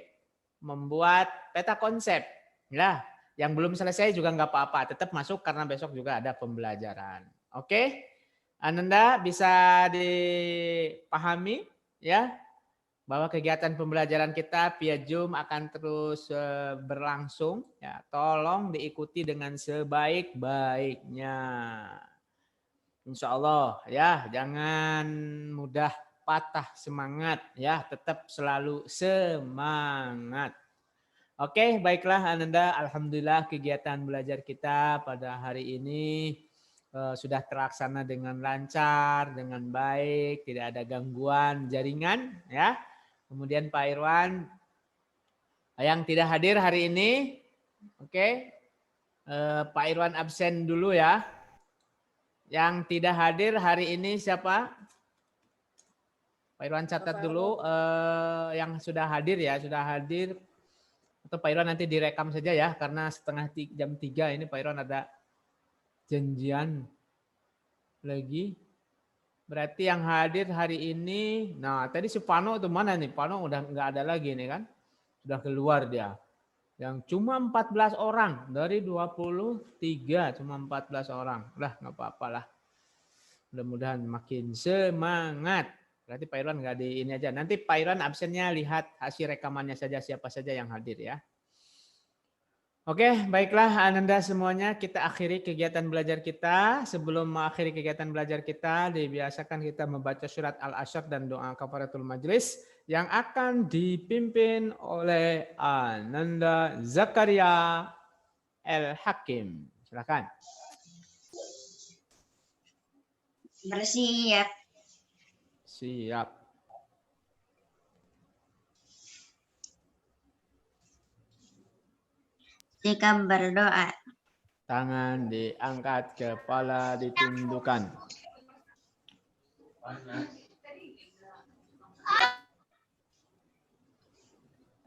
membuat peta konsep. Ya, yang belum selesai juga nggak apa-apa, tetap masuk karena besok juga ada pembelajaran. Oke, Ananda bisa dipahami ya bahwa kegiatan pembelajaran kita via Zoom akan terus berlangsung. Ya, tolong diikuti dengan sebaik-baiknya. Insya Allah ya, jangan mudah patah semangat ya, tetap selalu semangat. Oke, baiklah Ananda, alhamdulillah kegiatan belajar kita pada hari ini sudah terlaksana dengan lancar, dengan baik, tidak ada gangguan jaringan ya. Kemudian Pak Irwan yang tidak hadir hari ini, oke, Pak Irwan absen dulu ya. Yang tidak hadir hari ini siapa? Pak Irwan catat dulu yang sudah hadir ya, sudah hadir. Atau Pak Irwan nanti direkam saja ya, karena jam 3 ini Pak Irwan ada janjian lagi. Berarti yang hadir hari ini, nah tadi si Pano itu mana nih? Pano udah nggak ada lagi nih kan? Sudah keluar dia. Yang cuma 14 orang dari 23, cuma 14 orang. Lah nggak apa-apa lah. Mudah-mudahan makin semangat. Berarti Pak Irwan nggak di ini aja. Nanti Pak Irwan absennya lihat hasil rekamannya saja siapa saja yang hadir ya. Oke, baiklah Ananda semuanya, kita akhiri kegiatan belajar kita. Sebelum mengakhiri kegiatan belajar kita, dibiasakan kita membaca surat Al-Asr dan doa kafaratul majlis yang akan dipimpin oleh Ananda Zakaria El-Hakim. Silakan. Bersiap. Siap. Jika berdoa. Tangan diangkat, kepala ditundukkan.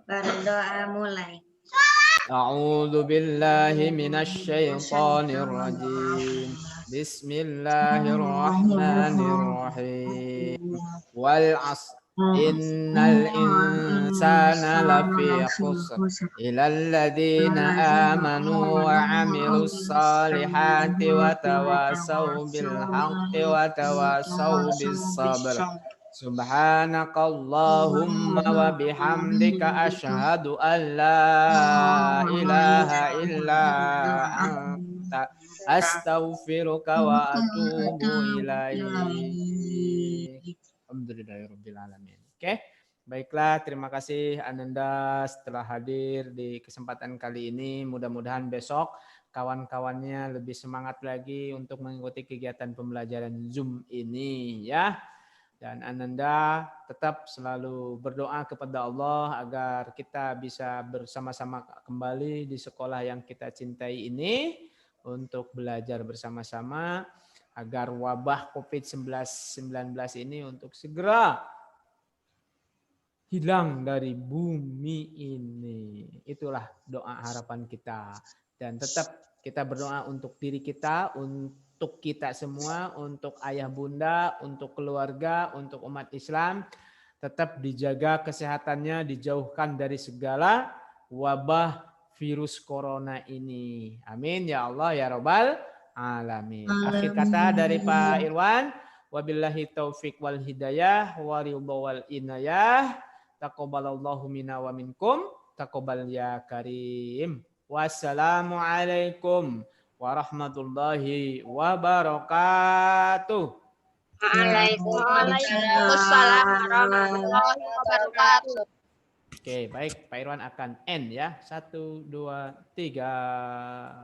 Berdoa mulai. A'udzu billahi minasy syaithanir rajim. Bismillahirrahmanirrahim. Wal 'asr innal insana lafi khusr illal ladzina amanu wa 'amilus salihati wa tawasaw bil haqqi wa tawasaw bis sabr. Subhanakallahumma wa bihamdika asyhadu an la ilaha illa anta astaghfiruka wa atubu ilaik. Alhamdulillahirabbil alamin. Oke. Baiklah, terima kasih Ananda setelah hadir di kesempatan kali ini. Mudah-mudahan besok kawan-kawannya lebih semangat lagi untuk mengikuti kegiatan pembelajaran Zoom ini ya. Dan Ananda tetap selalu berdoa kepada Allah agar kita bisa bersama-sama kembali di sekolah yang kita cintai ini untuk belajar bersama-sama agar wabah COVID-19 ini untuk segera hilang dari bumi ini. Itulah doa harapan kita. Dan tetap kita berdoa untuk diri kita, untuk kita semua, untuk ayah bunda, untuk keluarga, untuk umat Islam. Tetap dijaga kesehatannya, dijauhkan dari segala wabah virus corona ini. Amin ya Allah ya Rabbal alamin. Akhir kata dari Pak Irwan. Wabillahi taufik wal hidayah wa ridha wal inayah. Taqabbalallahu minna wa minkum. Taqabbal ya karim. Wassalamualaikum warahmatullahi wabarakatuh. Waalaikumsalam warahmatullahi wabarakatuh. Oke, baik. Pak Irwan akan end ya. 1, 2, 3.